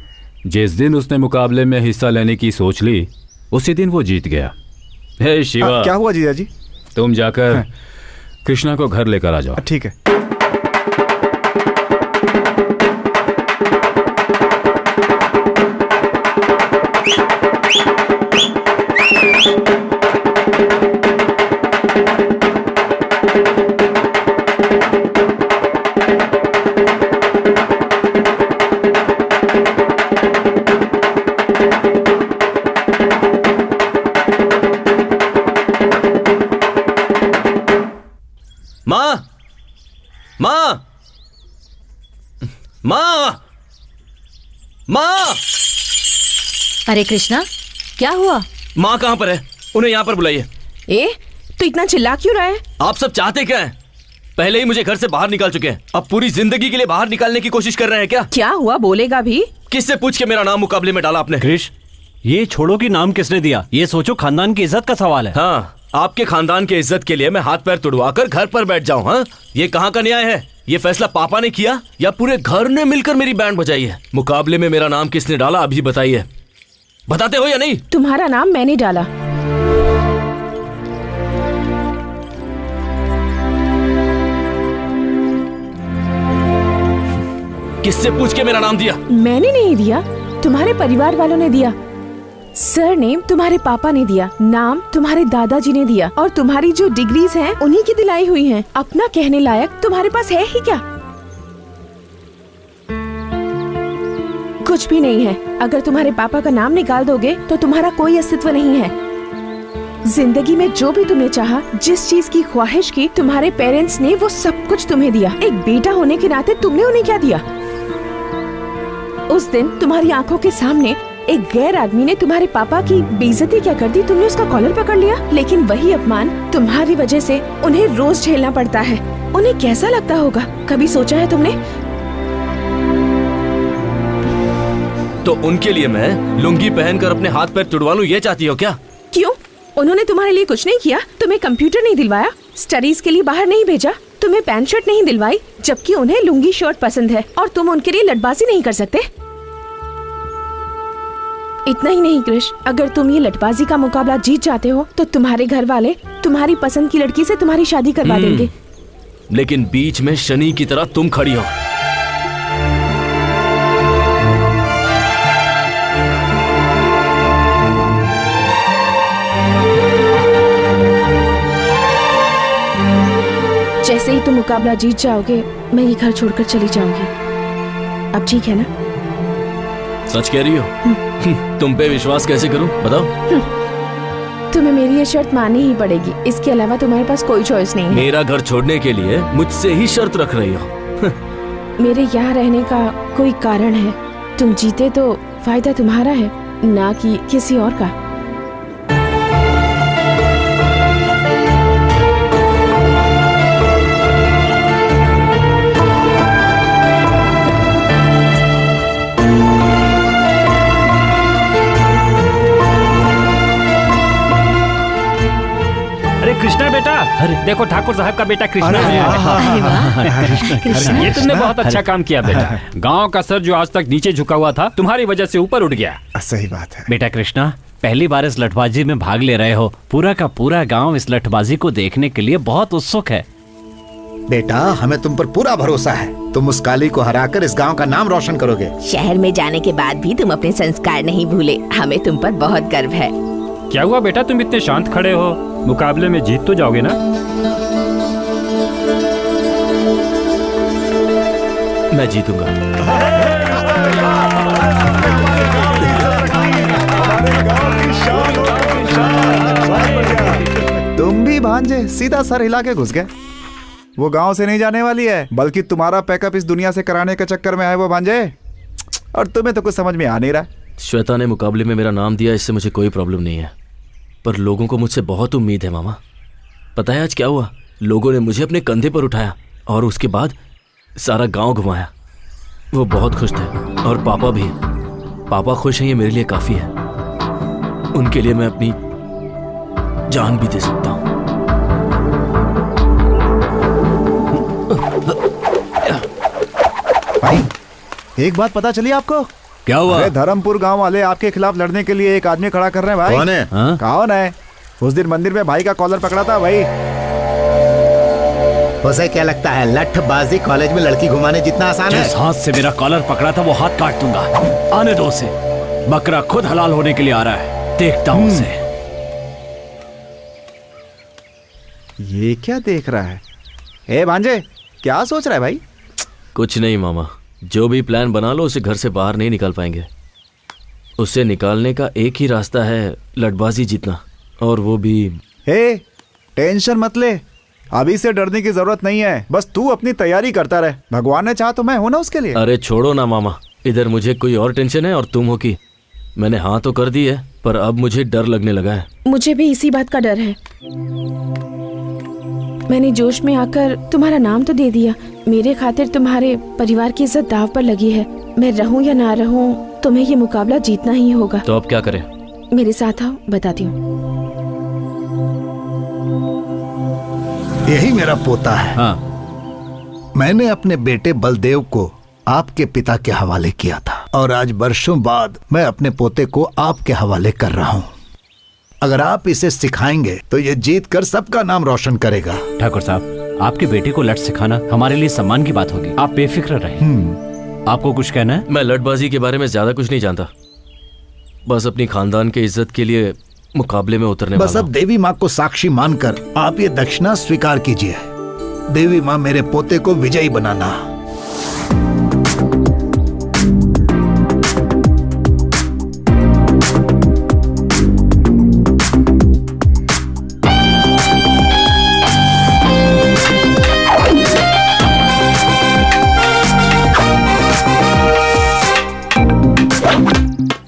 जिस दिन उसने मुकाबले में हिस्सा लेने की सोच ली, उसी दिन वो जीत गया। हे शिवा, क्या हुआ जीजा जी? तुम जाकर कृष्णा को घर लेकर आ जाओ। ठीक है। माँ! अरे कृष्णा, क्या हुआ? माँ कहाँ पर है? उन्हें यहाँ पर बुलाइए। ए, तो इतना चिल्ला क्यों रहा है? आप सब चाहते क्या हैं? पहले ही मुझे घर से बाहर निकाल चुके हैं, अब पूरी जिंदगी के लिए बाहर निकालने की कोशिश कर रहे हैं क्या? क्या हुआ, बोलेगा भी? किससे पूछ के मेरा नाम मुकाबले में डाला आपने? कृष, ये छोड़ो कि नाम किसने दिया, ये सोचो खानदान की इज्जत का सवाल है। हाँ, आपके खानदान के इज्जत के लिए मैं हाथ पैर तुड़वाकर घर पर बैठ जाऊं? हाँ, ये कहाँ का न्याय है? ये फैसला पापा ने किया या पूरे घर ने मिलकर मेरी बैंड बजाई है? मुकाबले में मेरा नाम किसने डाला, अभी बताइए। बताते हो या नहीं? तुम्हारा नाम मैंने डाला। किससे पूछ के मेरा नाम दिया? मैंने नहीं दिया, तुम्हारे परिवार वालों ने दिया। सरनेम तुम्हारे पापा ने दिया, नाम तुम्हारे दादाजी ने दिया, और तुम्हारी जो डिग्रीज हैं उन्हीं की दिलाई हुई हैं। अपना कहने लायक तुम्हारे पास है ही क्या? कुछ भी नहीं है। अगर तुम्हारे पापा का नाम निकाल दोगे तो तुम्हारा कोई अस्तित्व नहीं है। जिंदगी में जो भी तुमने चाहा, जिस चीज की ख्वाहिश की, तुम्हारे पेरेंट्स ने वो सब कुछ तुम्हें दिया। एक बेटा होने के नाते तुमने उन्हें क्या दिया? उस दिन तुम्हारी आंखों के सामने एक गैर आदमी ने तुम्हारे पापा की बेइज्जती क्या कर दी, तुमने उसका कॉलर पकड़ लिया। लेकिन वही अपमान तुम्हारी वजह से उन्हें रोज झेलना पड़ता है। उन्हें कैसा लगता होगा, कभी सोचा है तुमने? तो उनके लिए मैं लुंगी पहनकर अपने हाथ पैर तुड़वा लूं, ये चाहती हो क्या? क्यों? उन्होंने तुम्हारे लिए कुछ नहीं किया? तुम्हें कंप्यूटर नहीं दिलवाया, स्टडीज के लिए बाहर नहीं भेजा, तुम्हें पैंट शर्ट नहीं दिलवाई, जबकि उन्हें लुंगी शर्ट पसंद है, और तुम उनके लिए लटबाजी नहीं कर सकते? इतना ही नहीं कृष, अगर तुम ये लटबाजी का मुकाबला जीत जाते हो तो तुम्हारे घर वाले तुम्हारी पसंद की लड़की से तुम्हारी शादी करवा देंगे। लेकिन बीच में शनि की तरह तुम खड़ी हो। जैसे ही तुम मुकाबला जीत जाओगे, मैं ये घर छोड़कर चली जाऊंगी। अब ठीक है ना? सच कह रही हो? तुम पे विश्वास कैसे करूं, बताओ। तुम्हें मेरी ये शर्त माननी ही पड़ेगी, इसके अलावा तुम्हारे पास कोई चॉइस नहीं है। मेरा घर छोड़ने के लिए मुझसे ही शर्त रख रही हो? मेरे यहाँ रहने का कोई कारण है। तुम जीते तो फायदा तुम्हारा है, ना कि किसी और का। कृष्णा बेटा, देखो ठाकुर साहब का बेटा कृष्णा है। ये तुमने बहुत अच्छा काम किया बेटा। गांव का सर जो आज तक नीचे झुका हुआ था, तुम्हारी वजह से ऊपर उठ गया। सही बात है बेटा कृष्णा, पहली बार इस लठबाजी में भाग ले रहे हो। पूरा का पूरा गांव इस लठबाजी को देखने के लिए बहुत उत्सुक है। बेटा, हमें तुम पर पूरा भरोसा है। तुम उस काली को हराकर इस गांव का नाम रोशन करोगे। शहर में जाने के बाद भी तुम अपने संस्कार नहीं भूले, हमें तुम पर बहुत गर्व है। क्या हुआ बेटा, तुम इतने शांत खड़े हो? मुकाबले में जीत तो जाओगे ना? मैं जीतूंगा। तुम भी भांजे सीधा सर हिला के घुस गए। वो गांव से नहीं जाने वाली है, बल्कि तुम्हारा पैकअप इस दुनिया से कराने के चक्कर में है वो भांजे। और तुम्हें तो कुछ समझ में आ नहीं रहा। श्वेता ने मुकाबले में मेरा नाम दिया, इससे मुझे कोई प्रॉब्लम नहीं है, पर लोगों को मुझसे बहुत उम्मीद है मामा। पता है आज क्या हुआ? लोगों ने मुझे अपने कंधे पर उठाया और उसके बाद सारा गांव घुमाया। वो बहुत खुश थे और पापा भी। पापा खुश हैं, ये मेरे लिए काफी है। उनके लिए मैं अपनी जान भी दे सकता हूं। भाई एक बात पता चली आपको? क्या हुआ? अरे धर्मपुर गांव वाले आपके खिलाफ लड़ने के लिए एक आदमी खड़ा कर रहे हैं भाई। कौन है? कौन है? उस दिन मंदिर में भाई का कॉलर पकड़ा था भाई। उसे क्या लगता है लठबाजी कॉलेज में लड़की घुमाने जितना आसान है? जिस हाथ से मेरा कॉलर पकड़ा था वो हाथ काट दूंगा। आने दो उसे। बकरा खुद हलाल होने के लिए आ रहा है, देखता हूं उसे। ये क्या देख रहा है? ए भांजे, क्या सोच रहा है भाई? कुछ नहीं मामा, जो भी प्लान बना लो उसे घर से बाहर नहीं निकाल पाएंगे। उससे निकालने का एक ही रास्ता है, लठबाजी जीतना, और वो भी। हे, टेंशन मत ले, अभी से डरने की जरूरत नहीं है। बस तू अपनी तैयारी करता रहे, भगवान ने चाहा तो मैं हूं ना उसके लिए। अरे छोड़ो ना मामा, इधर मुझे कोई और टेंशन है और तुम हो कि मैंने हाँ तो कर दी है, पर अब मुझे डर लगने लगा है। मुझे भी इसी बात का डर है। मैंने जोश में आकर तुम्हारा नाम तो दे दिया। मेरे खातिर तुम्हारे परिवार की इज्जत दाव पर लगी है। मैं रहूं या ना रहूं, तुम्हें ये मुकाबला जीतना ही होगा। तो अब क्या करें? मेरे साथ आओ, बताती हूँ। यही मेरा पोता है। हाँ। मैंने अपने बेटे बलदेव को आपके पिता के हवाले किया था और आज वर्षों बाद मैं अपने पोते को आपके हवाले कर रहा हूँ। अगर आप इसे सिखाएंगे तो ये जीत कर सबका नाम रोशन करेगा। ठाकुर साहब, आपके बेटे को लठ सिखाना हमारे लिए सम्मान की बात होगी। आप बेफिक्र रहें। आपको कुछ कहना है? मैं लठबाजी के बारे में ज्यादा कुछ नहीं जानता, बस अपनी खानदान के इज्जत के लिए मुकाबले में उतरने बस वाला अब देवी माँ को साक्षी मानकर आप ये दक्षिणा स्वीकार कीजिए। देवी माँ, मेरे पोते को विजयी बनाना।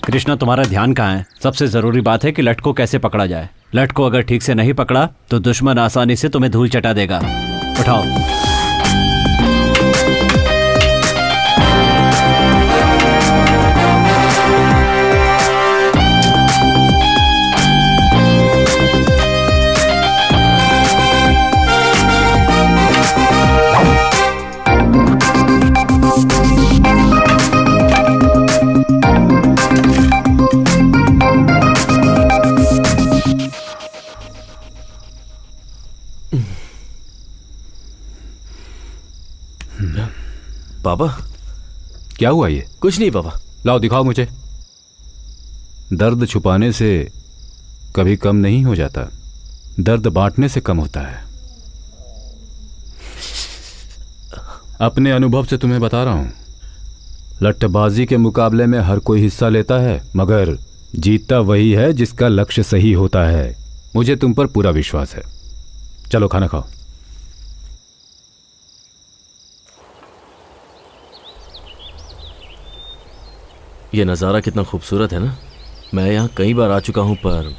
कृष्णा, तुम्हारा ध्यान कहाँ है? सबसे जरूरी बात है कि लठ को कैसे पकड़ा जाए। लठ को अगर ठीक से नहीं पकड़ा तो दुश्मन आसानी से तुम्हें धूल चटा देगा। उठाओ। पापा, क्या हुआ ये? कुछ नहीं पापा। लाओ दिखाओ मुझे। दर्द छुपाने से कभी कम नहीं हो जाता, दर्द बांटने से कम होता है। अपने अनुभव से तुम्हें बता रहा हूं, लट्ठबाजी के मुकाबले में हर कोई हिस्सा लेता है, मगर जीतता वही है जिसका लक्ष्य सही होता है। मुझे तुम पर पूरा विश्वास है। चलो खाना खाओ। ये नज़ारा कितना खूबसूरत है ना। मैं यहाँ कई बार आ चुका हूँ, पर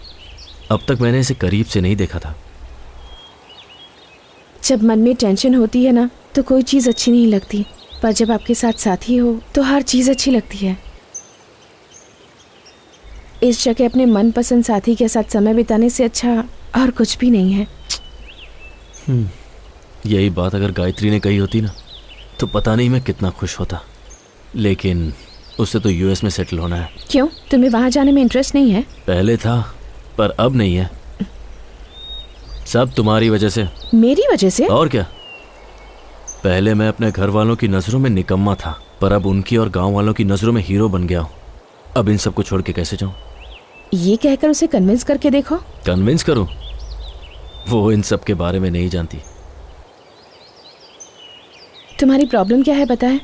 अब तक मैंने इसे करीब से नहीं देखा था। जब मन में टेंशन होती है ना तो कोई चीज़ अच्छी नहीं लगती, पर जब आपके साथ साथी हो तो हर चीज़ अच्छी लगती है। इस जगह अपने मनपसंद साथी के साथ समय बिताने से अच्छा और कुछ भी नहीं है। यही बात अगर गायत्री ने कही होती ना तो पता नहीं मैं कितना खुश होता, लेकिन उससे तो यूएस में सेटल होना है। क्यों, तुम्हें वहां जाने में इंटरेस्ट नहीं है? पहले था, पर अब नहीं है। सब तुम्हारी वजह से। मेरी वजह से? और क्या। पहले मैं अपने घर वालों की नजरों में निकम्मा था, पर अब उनकी और गांव वालों की नजरों में हीरो बन गया हूँ। अब इन सबको छोड़ के कैसे जाऊं? ये कहकर उसे कन्विंस करके देखो। कन्विंस करूं? वो इन सब के बारे में नहीं जानती। तुम्हारी प्रॉब्लम क्या है बताएं?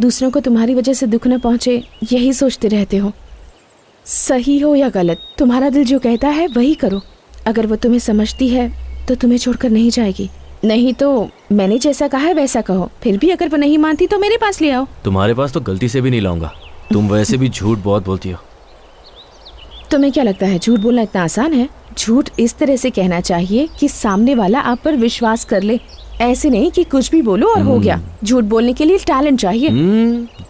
दूसरों को तुम्हारी वजह से दुख न पहुंचे, यही सोचते रहते हो। सही हो या गलत, तुम्हारा दिल जो कहता है वही करो। अगर वो तुम्हें समझती है तो तुम्हें छोड़कर नहीं जाएगी, नहीं तो मैंने जैसा कहा है वैसा कहो। फिर भी अगर वो नहीं मानती तो मेरे पास ले आओ। तुम्हारे पास तो गलती से भी नहीं लाऊंगा। तुम वैसे भी झूठ बहुत बोलती हो। तुम्हें क्या लगता है झूठ बोलना इतना आसान है? झूठ इस तरह से कहना चाहिए कि सामने वाला आप पर विश्वास कर ले, ऐसे नहीं कि कुछ भी बोलो और हो गया। झूठ बोलने के लिए टैलेंट चाहिए।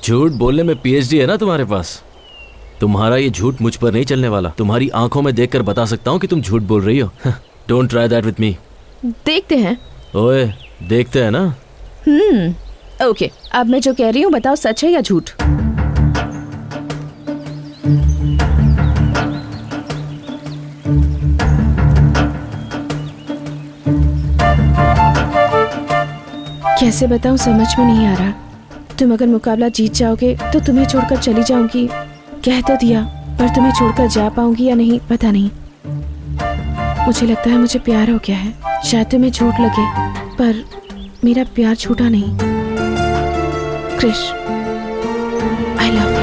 झूठ बोलने में पीएचडी है ना तुम्हारे पास। तुम्हारा ये झूठ मुझ पर नहीं चलने वाला। तुम्हारी आंखों में देखकर बता सकता हूँ कि तुम झूठ बोल रही हो। Don't try that with me. देखते हैं। ओए, देखते हैं ना। ओके, अब मैं जो कह रही हूँ बताओ, सच है या झूठ? कैसे बताऊं, समझ में नहीं आ रहा। तुम अगर मुकाबला जीत जाओगे तो तुम्हें छोड़कर चली जाऊंगी, कह तो दिया, पर तुम्हें छोड़कर जा पाऊंगी या नहीं पता नहीं। मुझे लगता है मुझे प्यार हो गया है। शायद तुम्हें झूठ लगे, पर मेरा प्यार छूटा नहीं। Krish, I love you.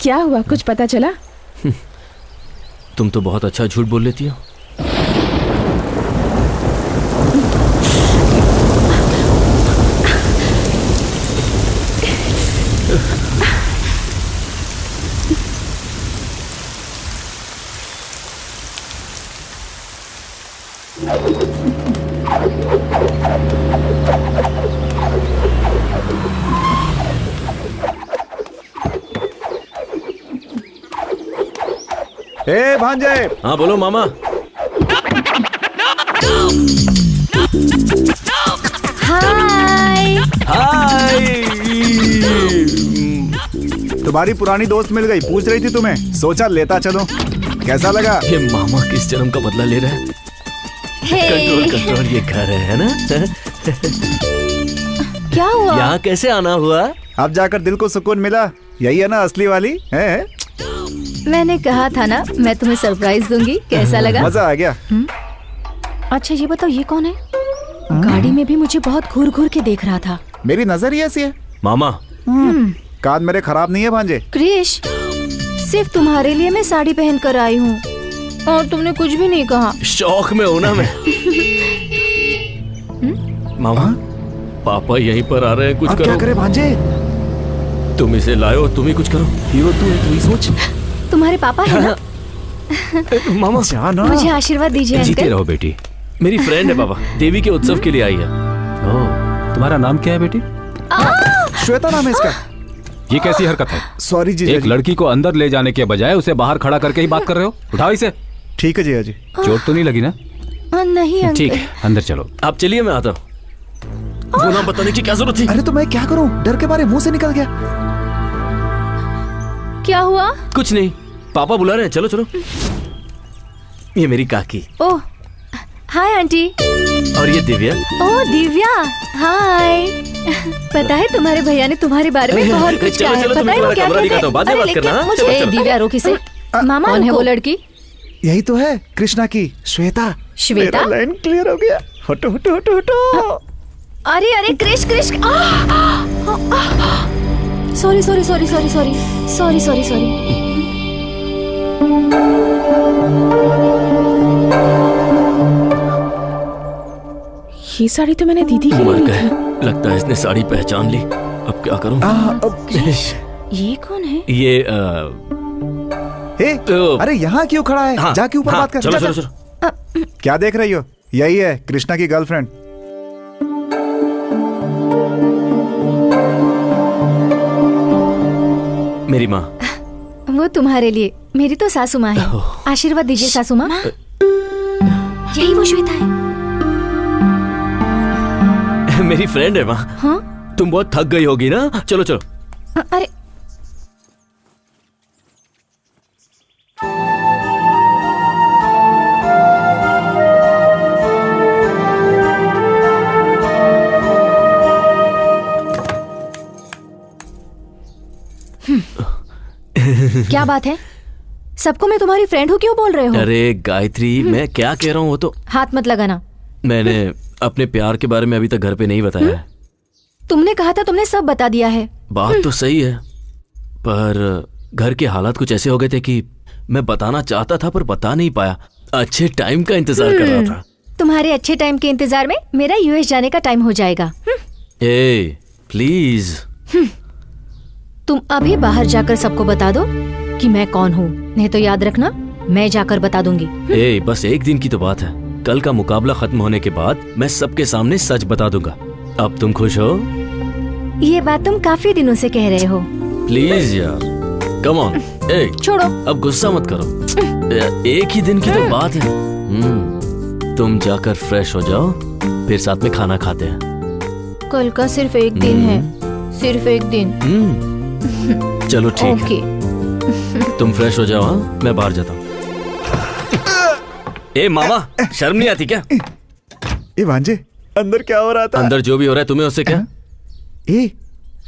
क्या हुआ, कुछ पता चला? तुम तो बहुत अच्छा झूठ बोल लेती हो। ए भांजे। हाँ बोलो मामा। हाय। हाय। तुम्हारी पुरानी दोस्त मिल गई, पूछ रही थी तुम्हें, सोचा लेता चलो। कैसा लगा? ये मामा किस जन्म का बदला ले रहा है? कंट्रोल कंट्रोल, ये घर है ना? क्या हुआ? यहाँ कैसे आना हुआ? अब जाकर दिल को सुकून मिला। यही है ना असली वाली है? मैंने कहा था ना मैं तुम्हें सरप्राइज दूंगी। कैसा लगा? मजा आ गया। अच्छा ये बताओ, ये कौन है? गाड़ी में भी मुझे बहुत घूर घूर के देख रहा था। मेरी नजर ही ऐसी है। मामा, कान मेरे खराब नहीं है भांजे। क्रिश, सिर्फ तुम्हारे लिए मैं साड़ी पहन कर आई हूँ और तुमने कुछ भी नहीं कहा। शौक में हूँ ना मैं। मामा, पापा यहीं पर आ रहे हैं, कुछ करो। क्या करे भांजे? तुम इसे लाओ, तुम ही कुछ करो। हीरो तू ही सोच। तुम्हारे पापा है ना? मामा जाना। मुझे आशीर्वाद दीजिए जीते अंकल। रहो बेटी। मेरी फ्रेंड है पापा, देवी के उत्सव के लिए आई है। तुम्हारा नाम क्या है बेटी? श्वेता नाम है इसका। ये कैसी हरकत है? सॉरी जी। एक लड़की को अंदर ले जाने के बजाय उसे बाहर खड़ा करके ही बात कर रहे हो। उठाओ इसे। ठीक है जी। चोट तो नहीं लगी ना? नहीं अंकल। ठीक है, अंदर चलो। आप चलिए, मैं आता हूँ। वो नाम बताने की क्या जरूरत थी? अरे तो मैं क्या करूं, डर के मारे मुंह से निकल गया। क्या हुआ? कुछ नहीं, पापा बुला रहे हैं, चलो चलो। ये मेरी काकी। ओह हाय आंटी। और ये दिव्या। ओह दिव्या, हाय। पता है तुम्हारे भैया ने तुम्हारे बारे में बहुत कुछ कहा है। पता है वो क्या कहते हैं? बाद में बात करना। मुझे दिव्या रोक इसे। मामा कौन है वो लड़की? यही तो है, कृष्णा की श्वेता। श्वेता? लाइन क्लियर हो गया। हटो हटो हटो हटो। अरे अरे Krish Krish. Sorry sorry sorry sorry sorry sorry sorry sorry. ये साड़ी तो मैंने दीदी की मर ली गए, थी। लगता है इसने साड़ी पहचान ली। अब क्या करूं? ये कौन है? ये अरे यहाँ क्यों खड़ा है? हाँ, जाके ऊपर बात कर। चलो चलो चलो। क्या देख रही हो? यही है कृष्णा की गर्लफ्रेंड। मेरी माँ। वो तुम्हारे लिए। मेरी तो सासू माँ है। आशीर्वाद दीजिए सासू माँ। यही वो श्वेता है। मेरी फ्रेंड है माँ। हाँ? तुम बहुत थक गई होगी ना, चलो चलो। अरे क्या बात है? सबको मैं तुम्हारी फ्रेंड हूँ क्यों बोल रहे हो? अरे गायत्री, मैं क्या कह रहा हूँ वो तो। हाथ मत लगाना। मैंने अपने प्यार के बारे में अभी तक घर पे नहीं बताया है। तुमने कहा था तुमने सब बता दिया है। बात तो सही है, पर घर के हालात कुछ ऐसे हो गए थे कि मैं बताना चाहता था पर बता नहीं पाया। अच्छे टाइम का इंतजार कर रहा था। तुम्हारे अच्छे टाइम के इंतजार में मेरा यूएस जाने का टाइम हो जाएगा। ए प्लीज, तुम अभी बाहर जाकर सबको बता दो कि मैं कौन हूँ, नहीं तो याद रखना मैं जाकर बता दूंगी। ए बस एक दिन की तो बात है। कल का मुकाबला खत्म होने के बाद मैं सबके सामने सच बता दूंगा। अब तुम खुश हो? ये बात तुम काफी दिनों से कह रहे हो। प्लीज यार, कम ऑन। ए छोड़ो, अब गुस्सा मत करो। एक ही दिन की तो बात है। तुम जाकर फ्रेश हो जाओ, फिर साथ में खाना खाते हैं। कल का सिर्फ एक दिन है, सिर्फ एक दिन। चलो ठीक ओके। है। तुम फ्रेश हो जाओ। हाँ, मैं बाहर जाता हूँ। ए मामा, शर्म नहीं आती क्या? ए भांजे, अंदर क्या हो रहा था? अंदर जो भी हो रहा है तुम्हें उससे क्या? ए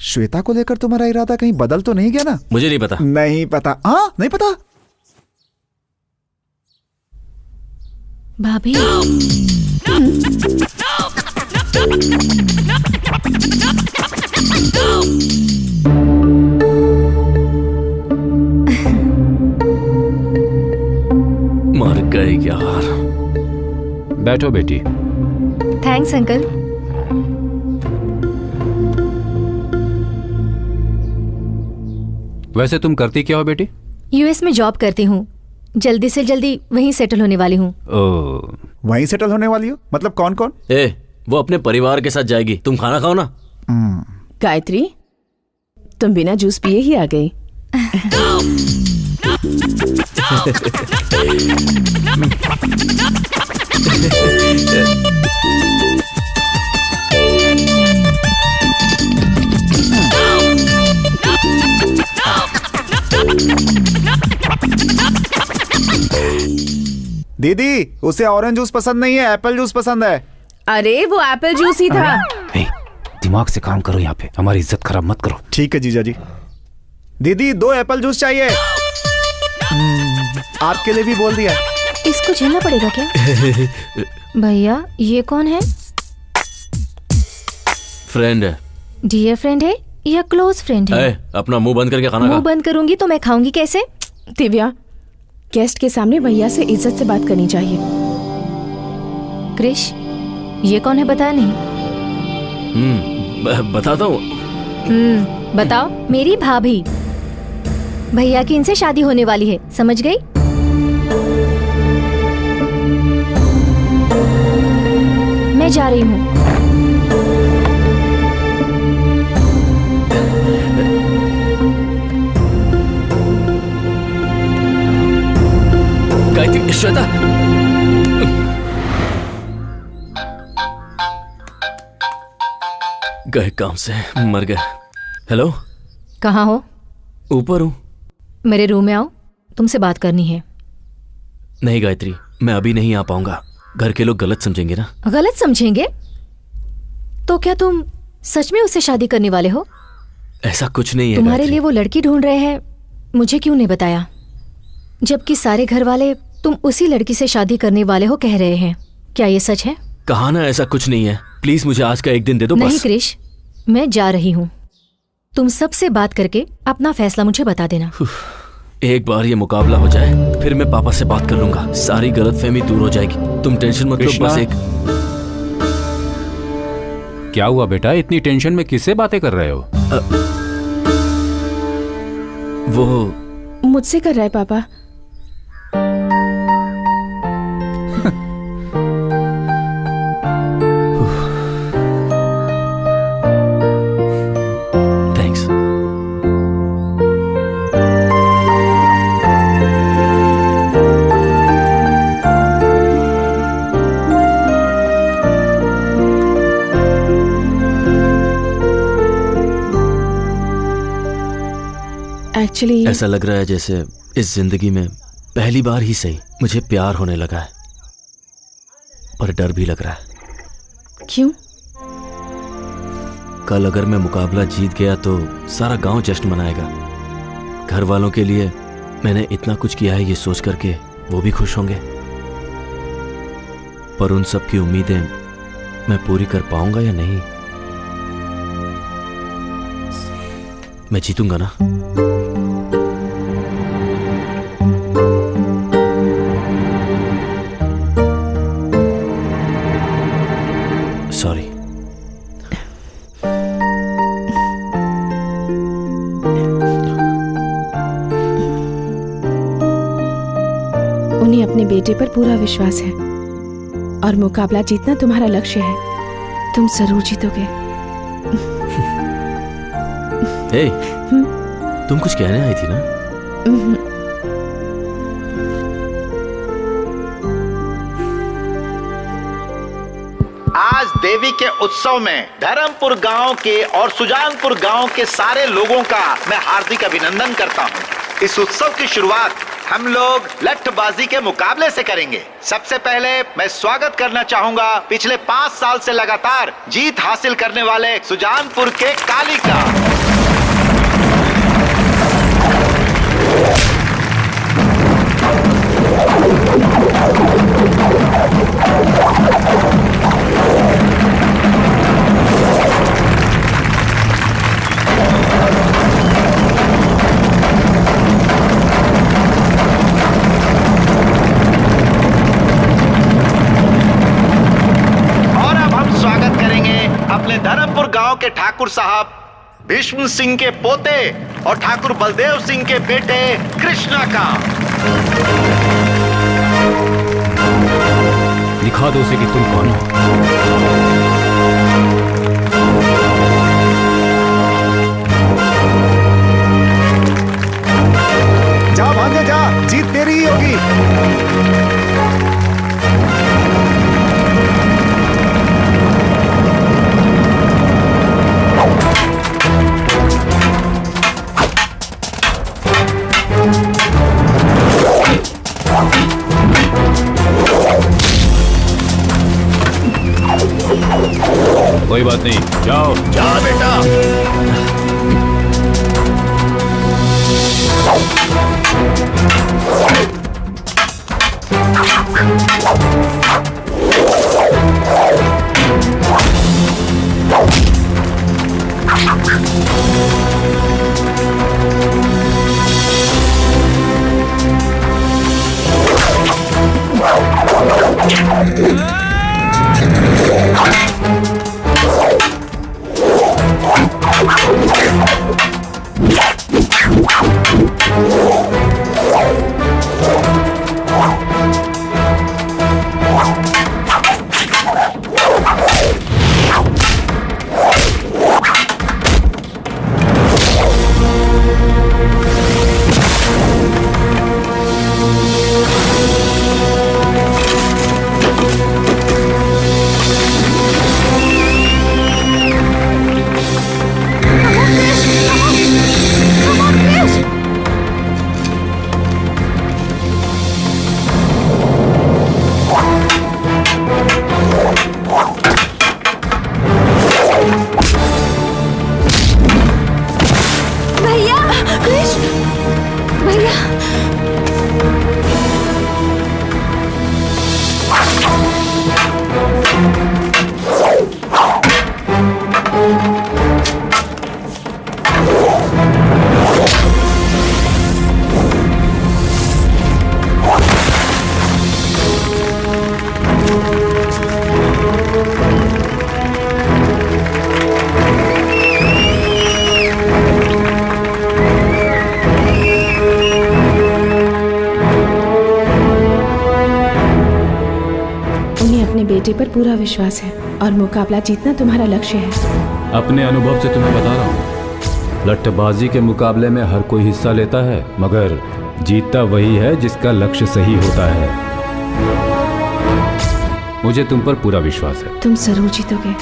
श्वेता को लेकर तुम्हारा इरादा कहीं बदल तो नहीं गया ना? मुझे नहीं पता। नहीं पता? हाँ नहीं पता। भाभी, मर गए यार। बैठो बेटी। Thanks uncle. वैसे तुम करती क्या हो बेटी? यूएस में जॉब करती हूँ, जल्दी से जल्दी वहीं सेटल होने वाली हूँ। वहीं सेटल होने वाली हो? मतलब कौन कौन? ए वो अपने परिवार के साथ जाएगी, तुम खाना खाओ ना। गायत्री, तुम बिना जूस पिए ही आ गई। दीदी, उसे ऑरेंज जूस पसंद नहीं है, एप्पल जूस पसंद है। अरे वो एप्पल जूस ही था। दिमाग से काम करो, यहाँ पे हमारी इज्जत खराब मत करो। ठीक है जीजा जी। दीदी 2 एप्पल जूस चाहिए। आपके लिए भी बोल दिया। इसको झेलना पड़ेगा क्या? भैया ये कौन है? फ्रेंड है। डियर फ्रेंड है या क्लोज फ्रेंड है? अपना मुंह बंद करके खाना खा। मुंह बंद करूंगी तो मैं खाऊंगी कैसे? दिव्या, गेस्ट के सामने भैया से इज्जत से बात करनी चाहिए। क्रिश, ये कौन है बताया नहीं? बताता हूँ। बताओ। मेरी भाभी। भैया की इनसे शादी होने वाली है, समझ गई? मैं जा रही हूँ। गायत्री, श्वेता, गए काम से, मर गए। हेलो, कहाँ हो? ऊपर हूँ। मेरे रूम में आओ, तुमसे बात करनी है। नहीं गायत्री, मैं अभी नहीं आ पाऊंगा। घर के लोग गलत समझेंगे ना। गलत समझेंगे? तो क्या तुम सच में उससे शादी करने वाले हो? ऐसा कुछ नहीं है। तुम्हारे लिए वो लड़की ढूंढ रहे हैं, मुझे क्यों नहीं बताया? जबकि सारे घर वाले तुम उसी लड़की से शादी करने वाले हो कह रहे हैं। क्या ये सच है? कहा ना ऐसा कुछ नहीं है। प्लीज मुझे आज का एक दिन दे दो। नहीं क्रिश, मैं जा रही हूँ। तुम सबसे बात करके अपना फैसला मुझे बता देना। एक बार ये मुकाबला हो जाए, फिर मैं पापा से बात कर लूंगा। सारी गलतफहमी दूर हो जाएगी। तुम टेंशन मत लो। बस एक। क्या हुआ बेटा, इतनी टेंशन में किससे बातें कर रहे हो? वो मुझसे कर रहा है पापा। थैंक्स। एक्चुअली ऐसा लग रहा है जैसे इस जिंदगी में पहली बार ही सही मुझे प्यार होने लगा है, पर डर भी लग रहा है। क्यों? कल अगर मैं मुकाबला जीत गया तो सारा गांव जश्न मनाएगा। घर वालों के लिए मैंने इतना कुछ किया है ये सोच करके वो भी खुश होंगे, पर उन सब की उम्मीदें मैं पूरी कर पाऊंगा या नहीं? मैं जीतूंगा ना? सॉरी। उन्हें अपने बेटे पर पूरा विश्वास है और मुकाबला जीतना तुम्हारा लक्ष्य है। तुम जरूर जीतोगे। हे, तुम कुछ कहने आई थी ना? आज देवी के उत्सव में धर्मपुर गांव के और सुजानपुर गांव के सारे लोगों का मैं हार्दिक अभिनंदन करता हूं। इस उत्सव की शुरुआत हम लोग लठबाजी के मुकाबले से करेंगे। सबसे पहले मैं स्वागत करना चाहूंगा पिछले 5 साल से लगातार जीत हासिल करने वाले सुजानपुर के काली का। अपने धर्मपुर गांव के ठाकुर साहब भीष्म सिंह के पोते और ठाकुर बलदेव सिंह के बेटे कृष्णा का। दिखा दो उसे कि तुम कौन हो। जा भांजे जा, जीत तेरी ही होगी। कोई बात नहीं, जाओ। जा बेटा। बेटे पर पूरा विश्वास है और मुकाबला जीतना तुम्हारा लक्ष्य है। अपने अनुभव से तुम्हें बता रहा हूँ, लट्ठबाजी के मुकाबले में हर कोई हिस्सा लेता है, मगर जीतता वही है जिसका लक्ष्य सही होता है। मुझे तुम पर पूरा विश्वास है। तुम जरूर जीतोगे।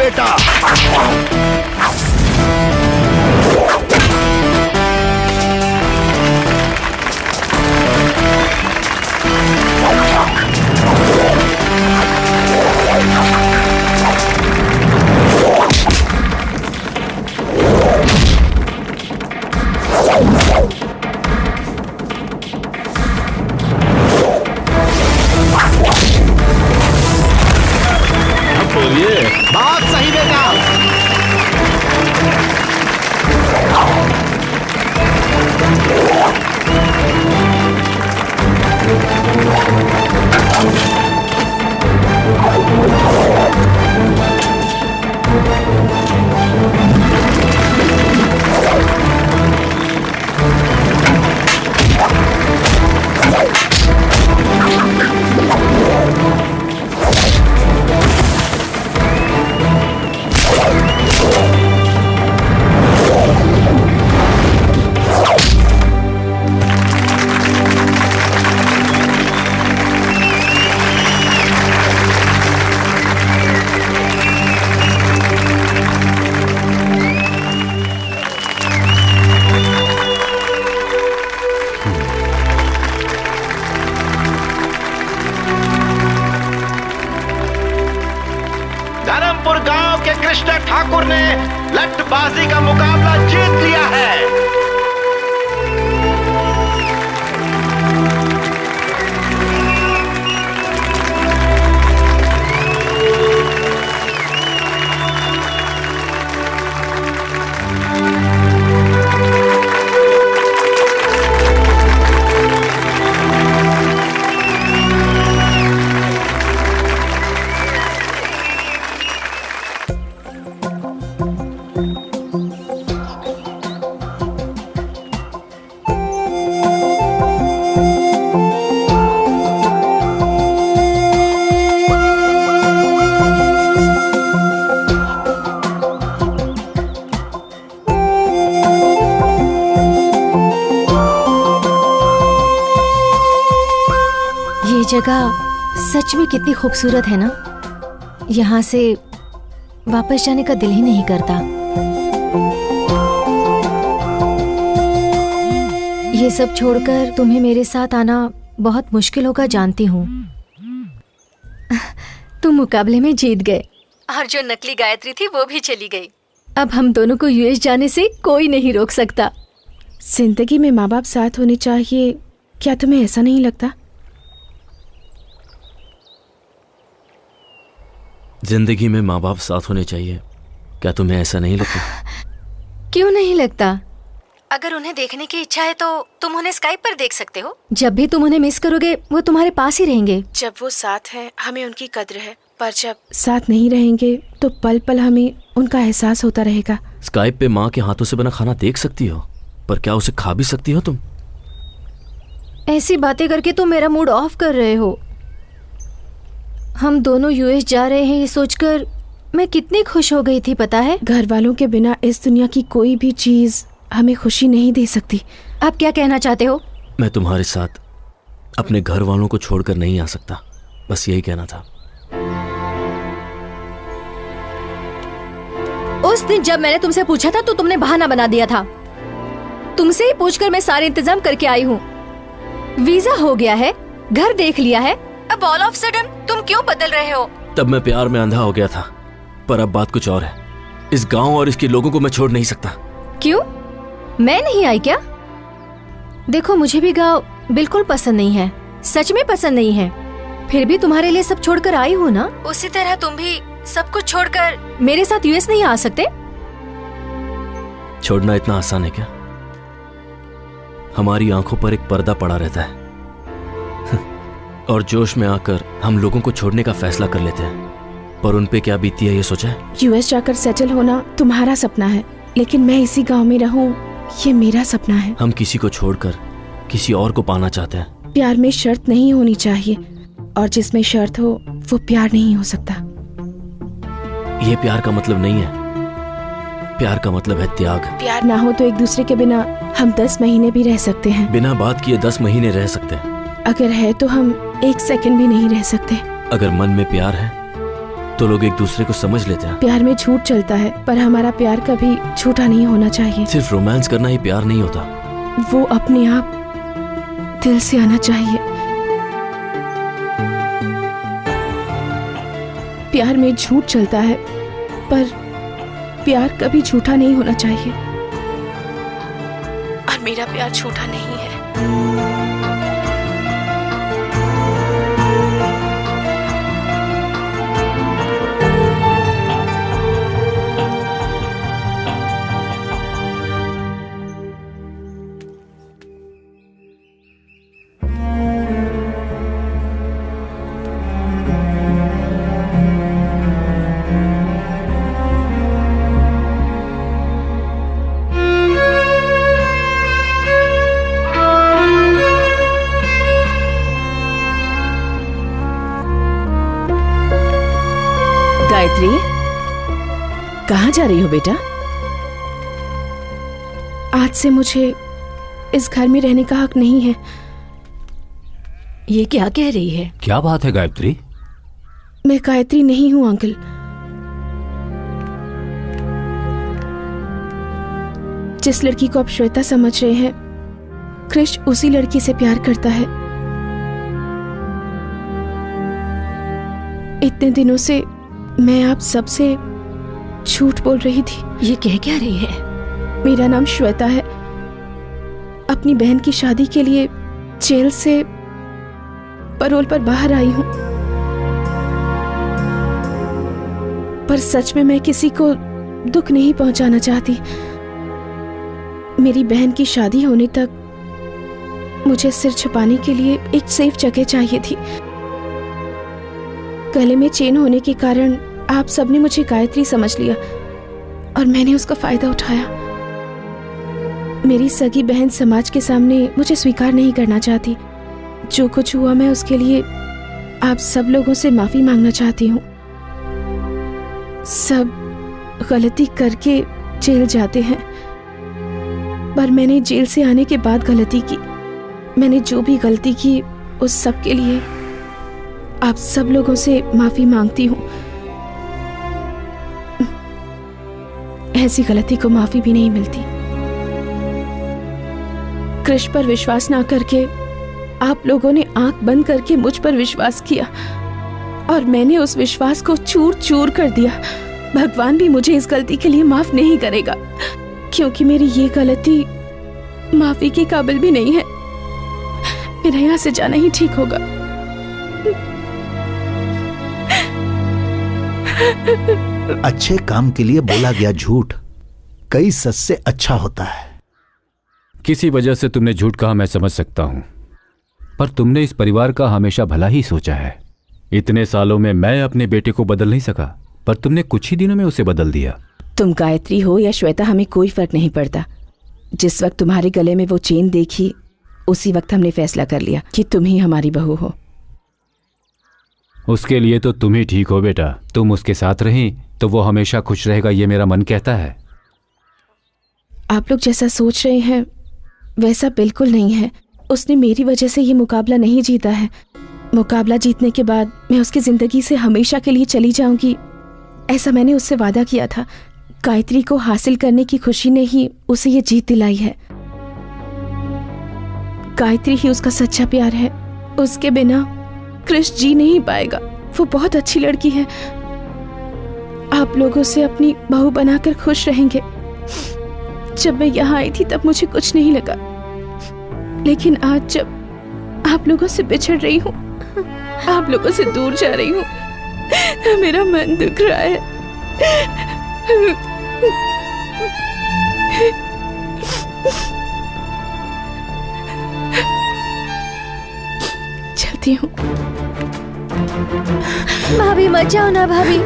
बेटा। बहुत सही बेटा। धर्मपुर गांव के कृष्ण ठाकुर ने लठबाजी का मुकाबला जीत लिया है। जगह सच में कितनी खूबसूरत है ना। यहाँ से वापस जाने का दिल ही नहीं करता। ये सब छोड़कर तुम्हें मेरे साथ आना बहुत मुश्किल होगा, जानती हूँ। तुम मुकाबले में जीत गए और जो नकली गायत्री थी वो भी चली गई। अब हम दोनों को यूएस जाने से कोई नहीं रोक सकता। जिंदगी में माँ बाप साथ होने चाहिए, क्या तुम्हें ऐसा नहीं लगता? जिंदगी में माँ बाप साथ होने चाहिए, क्या तुम्हें ऐसा नहीं लगता? क्यों नहीं लगता? अगर उन्हें देखने की इच्छा है तो तुम उन्हें स्काइप पर देख सकते हो। जब भी तुम उन्हें मिस करोगे वो तुम्हारे पास ही रहेंगे। जब वो साथ हैं हमें उनकी कद्र है, पर जब साथ नहीं रहेंगे तो पल पल हमें उनका एहसास होता रहेगा। स्काइप पे माँ के हाथों से बना खाना देख सकती हो, पर क्या उसे खा भी सकती हो तुम? ऐसी बातें करके तुम मेरा मूड ऑफ कर रहे हो। हम दोनों यूएस जा रहे हैं ये सोचकर मैं कितनी खुश हो गई थी, पता है? घर वालों के बिना इस दुनिया की कोई भी चीज हमें खुशी नहीं दे सकती। आप क्या कहना चाहते हो? मैं तुम्हारे साथ अपने घर वालों को छोड़कर नहीं आ सकता, बस यही कहना था। उस दिन जब मैंने तुमसे पूछा था तो तुमने बहाना बना दिया था। तुमसे ही पूछकर मैं सारे इंतजाम करके आई हूँ। वीजा हो गया है, घर देख लिया है, अब ऑल ऑफ सडन तुम क्यों बदल रहे हो? तब मैं प्यार में अंधा हो गया था, पर अब बात कुछ और है। इस गांव और इसके लोगों को मैं छोड़ नहीं सकता। क्यों? मैं नहीं आई क्या? देखो मुझे भी गांव बिल्कुल पसंद नहीं है, सच में पसंद नहीं है, फिर भी तुम्हारे लिए सब छोड़कर आई हूँ ना। उसी तरह तुम भी सब कुछ छोड़कर मेरे साथ यूएस नहीं आ सकते? छोड़ना इतना आसान है क्या? हमारी आंखों पर एक पर्दा पड़ा रहता है और जोश में आकर हम लोगों को छोड़ने का फैसला कर लेते हैं, पर उन पे क्या बीती है ये सोचा है? यूएस जाकर सेटल होना तुम्हारा सपना है, लेकिन मैं इसी गांव में रहूं ये मेरा सपना है। हम किसी को छोड़कर किसी और को पाना चाहते हैं। प्यार में शर्त नहीं होनी चाहिए, और जिसमें शर्त हो वो प्यार नहीं हो सकता। ये प्यार का मतलब नहीं है, प्यार का मतलब है त्याग। प्यार ना हो तो एक दूसरे के बिना हम 10 महीने भी रह सकते हैं। बिना बात किए 10 महीने रह सकते हैं। अगर है तो हम 1 सेकंड भी नहीं रह सकते। अगर मन में प्यार है तो लोग एक दूसरे को समझ लेते हैं। प्यार में झूठ चलता है, पर हमारा प्यार कभी झूठा नहीं होना चाहिए। सिर्फ रोमांस करना ही प्यार नहीं होता। वो अपने आप दिल से आना चाहिए। प्यार में झूठ चलता है, पर प्यार कभी झूठा नहीं होना चाहिए। और मेरा प्यार झूठा नहीं है। गायत्री, कहाँ जा रही हो बेटा? आज से मुझे इस घर में रहने का हक नहीं है। ये क्या कह रही है? क्या बात है गायत्री? मैं गायत्री नहीं हूँ अंकल। जिस लड़की को आप श्वेता समझ रहे हैं, क्रिश उसी लड़की से प्यार करता है। इतने दिनों से मैं आप सबसे झूठ बोल रही थी। ये कह क्या रही है? मेरा नाम श्वेता है। अपनी बहन की शादी के लिए जेल से पैरोल पर बाहर आई हूं, पर सच में मैं किसी को दुख नहीं पहुंचाना चाहती। मेरी बहन की शादी होने तक मुझे सिर छुपाने के लिए एक सेफ जगह चाहिए थी। गले में चेन होने के कारण आप सबने मुझे गायत्री समझ लिया और मैंने उसका फायदा उठाया। मेरी सगी बहन समाज के सामने मुझे स्वीकार नहीं करना चाहती। जो कुछ हुआ मैं उसके लिए आप सब लोगों से माफी मांगना चाहती हूँ। सब गलती करके जेल जाते हैं, पर मैंने जेल से आने के बाद गलती की। मैंने जो भी गलती की उस सब के लिए आप सब लोगों से माफी मांगती हूँ। ऐसी गलती को माफी भी नहीं मिलती। क्रिश पर विश्वास ना करके आप लोगों ने आंख बंद करके मुझ पर विश्वास किया और मैंने उस विश्वास को चूर चूर कर दिया। भगवान भी मुझे इस गलती के लिए माफ नहीं करेगा, क्योंकि मेरी ये गलती माफी के काबिल भी नहीं है। मेरा यहाँ से जाना ही ठीक होगा। अच्छे काम के लिए बोला गया झूठ कई सच से अच्छा होता है। किसी वजह से तुमने झूठ कहा, मैं समझ सकता हूं, पर तुमने इस परिवार का हमेशा भला ही सोचा है। इतने सालों में मैं अपने बेटे को बदल नहीं सका, पर तुमने कुछ ही दिनों में उसे बदल दिया। तुम गायत्री हो या श्वेता, हमें कोई फर्क नहीं पड़ता। जिस वक्त तुम्हारे गले में वो चेन देखी, उसी वक्त हमने फैसला कर लिया कि तुम ही हमारी बहू हो। उसके लिए तो तुम ही ठीक हो बेटा। तुम उसके साथ रही तो वो हमेशा खुश रहेगा, ये मेरा मन कहता है। आप लोग जैसा सोच रहे हैं वैसा बिल्कुल नहीं है। उसने मेरी वजह से ये मुकाबला नहीं जीता है। मुकाबला जीतने के बाद मैं उसकी जिंदगी से हमेशा के लिए चली जाऊंगी, ऐसा मैंने उससे वादा किया था। गायत्री को हासिल करने की खुशी ने ही उसे ये जीत दिलाई है। गायत्री ही उसका सच्चा प्यार है। उसके बिना क्रिश जी नहीं पाएगा। वो बहुत अच्छी लड़की है। आप लोगों से अपनी बहू बनाकर खुश रहेंगे। जब मैं यहाँ आई थी तब मुझे कुछ नहीं लगा, लेकिन आज जब आप लोगों से बिछड़ रही हूँ, आप लोगों से दूर जा रही हूँ, तो मेरा मन दुख रहा है। चलती हूँ। भाभी मत जाओ ना भाभी।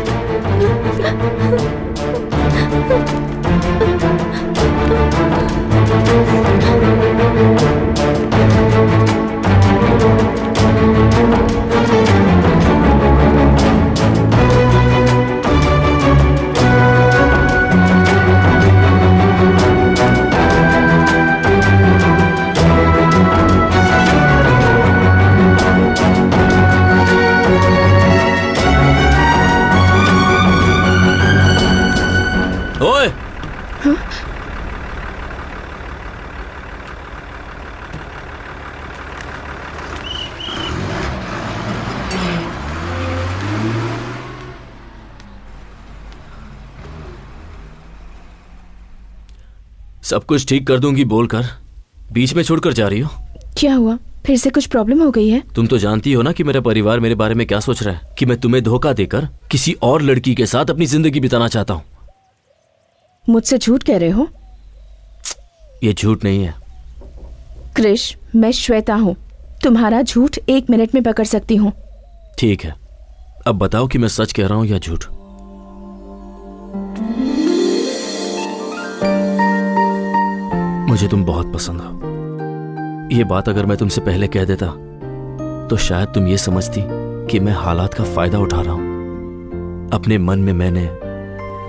सब कुछ ठीक कर दूंगी बोलकर बीच में छोड़कर जा रही हो। क्या हुआ, फिर से कुछ प्रॉब्लम हो गई है? तुम तो जानती हो ना कि मेरा परिवार मेरे बारे में क्या सोच रहा है, कि मैं तुम्हें धोखा देकर किसी और लड़की के साथ अपनी जिंदगी बिताना चाहता हूँ। मुझसे झूठ कह रहे हो? ये झूठ नहीं है क्रिश, मैं श्वेता हूँ। तुम्हारा झूठ 1 मिनट में पकड़ सकती हूँ। ठीक है, अब बताओ कि मैं सच कह रहा हूँ या झूठ। मुझे तुम बहुत पसंद हो। ये बात अगर मैं तुमसे पहले कह देता तो शायद तुम ये समझती कि मैं हालात का फायदा उठा रहा हूं। अपने मन में मैंने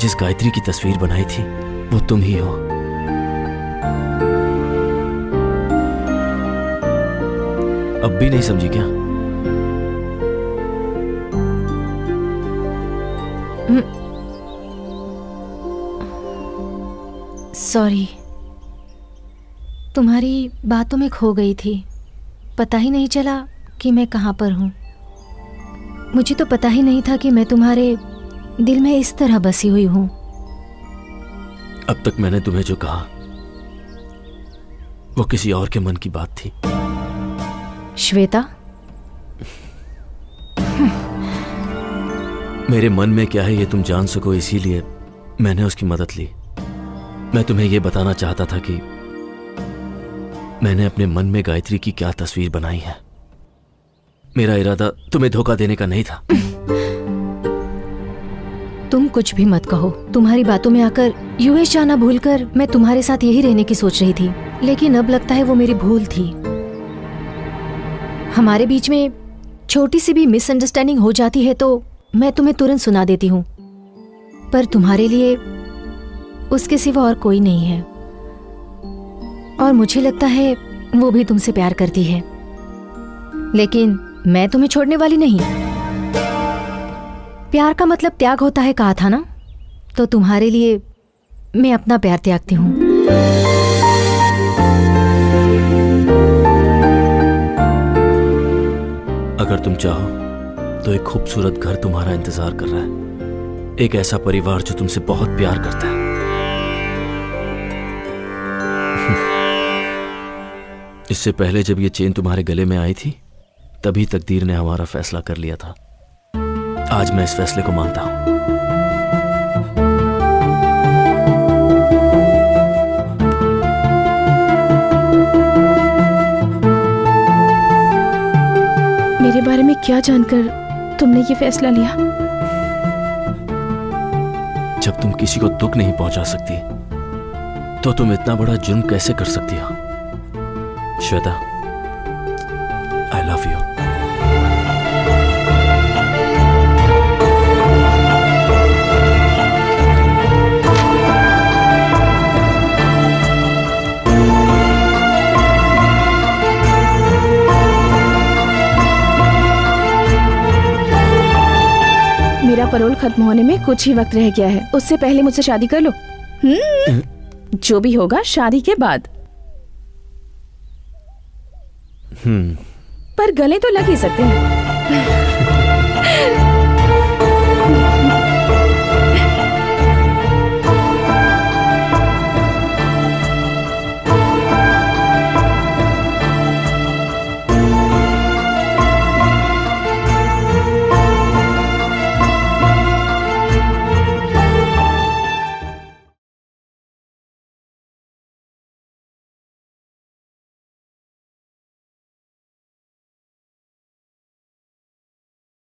जिस गायत्री की तस्वीर बनाई थी वो तुम ही हो। अब भी नहीं समझी क्या? सॉरी, तुम्हारी बातों में खो गई थी। पता ही नहीं चला कि मैं कहाँ पर हूँ। मुझे तो पता ही नहीं था कि मैं तुम्हारे दिल में इस तरह बसी हुई हूँ। अब तक मैंने तुम्हें जो कहा वो किसी और के मन की बात थी। श्वेता, मेरे मन में क्या है ये तुम जान सको, इसीलिए मैंने उसकी मदद ली। मैं तुम्हें ये बताना चाहता था कि मैंने अपने मन में गायत्री की क्या तस्वीर बनाई है। मेरा इरादा तुम्हें धोखा देने का नहीं था। तुम कुछ भी मत कहो। तुम्हारी बातों में आकर यूएस जाना भूलकर मैं तुम्हारे साथ यही रहने की सोच रही थी, लेकिन अब लगता है वो मेरी भूल थी। हमारे बीच में छोटी सी भी मिसअंडरस्टैंडिंग हो जाती है तो मैं तुम्हें तुरंत सुना देती हूँ, पर तुम्हारे लिए उसके सिवा और कोई नहीं है। और मुझे लगता है वो भी तुमसे प्यार करती है, लेकिन मैं तुम्हें छोड़ने वाली नहीं। प्यार का मतलब त्याग होता है कहा था ना, तो तुम्हारे लिए मैं अपना प्यार त्यागती हूँ। अगर तुम चाहो तो एक खूबसूरत घर तुम्हारा इंतजार कर रहा है, एक ऐसा परिवार जो तुमसे बहुत प्यार करता है। इससे पहले जब ये चेन तुम्हारे गले में आई थी तभी तकदीर ने हमारा फैसला कर लिया था। आज मैं इस फैसले को मानता हूं। मेरे बारे में क्या जानकर तुमने ये फैसला लिया? जब तुम किसी को दुख नहीं पहुंचा सकती तो तुम इतना बड़ा जुर्म कैसे कर सकती हो? श्वेता, आई लव यू। मेरा पैरोल खत्म होने में कुछ ही वक्त रह गया है, उससे पहले मुझसे शादी कर लो। जो भी होगा शादी के बाद। पर गले तो लग ही सकते हैं।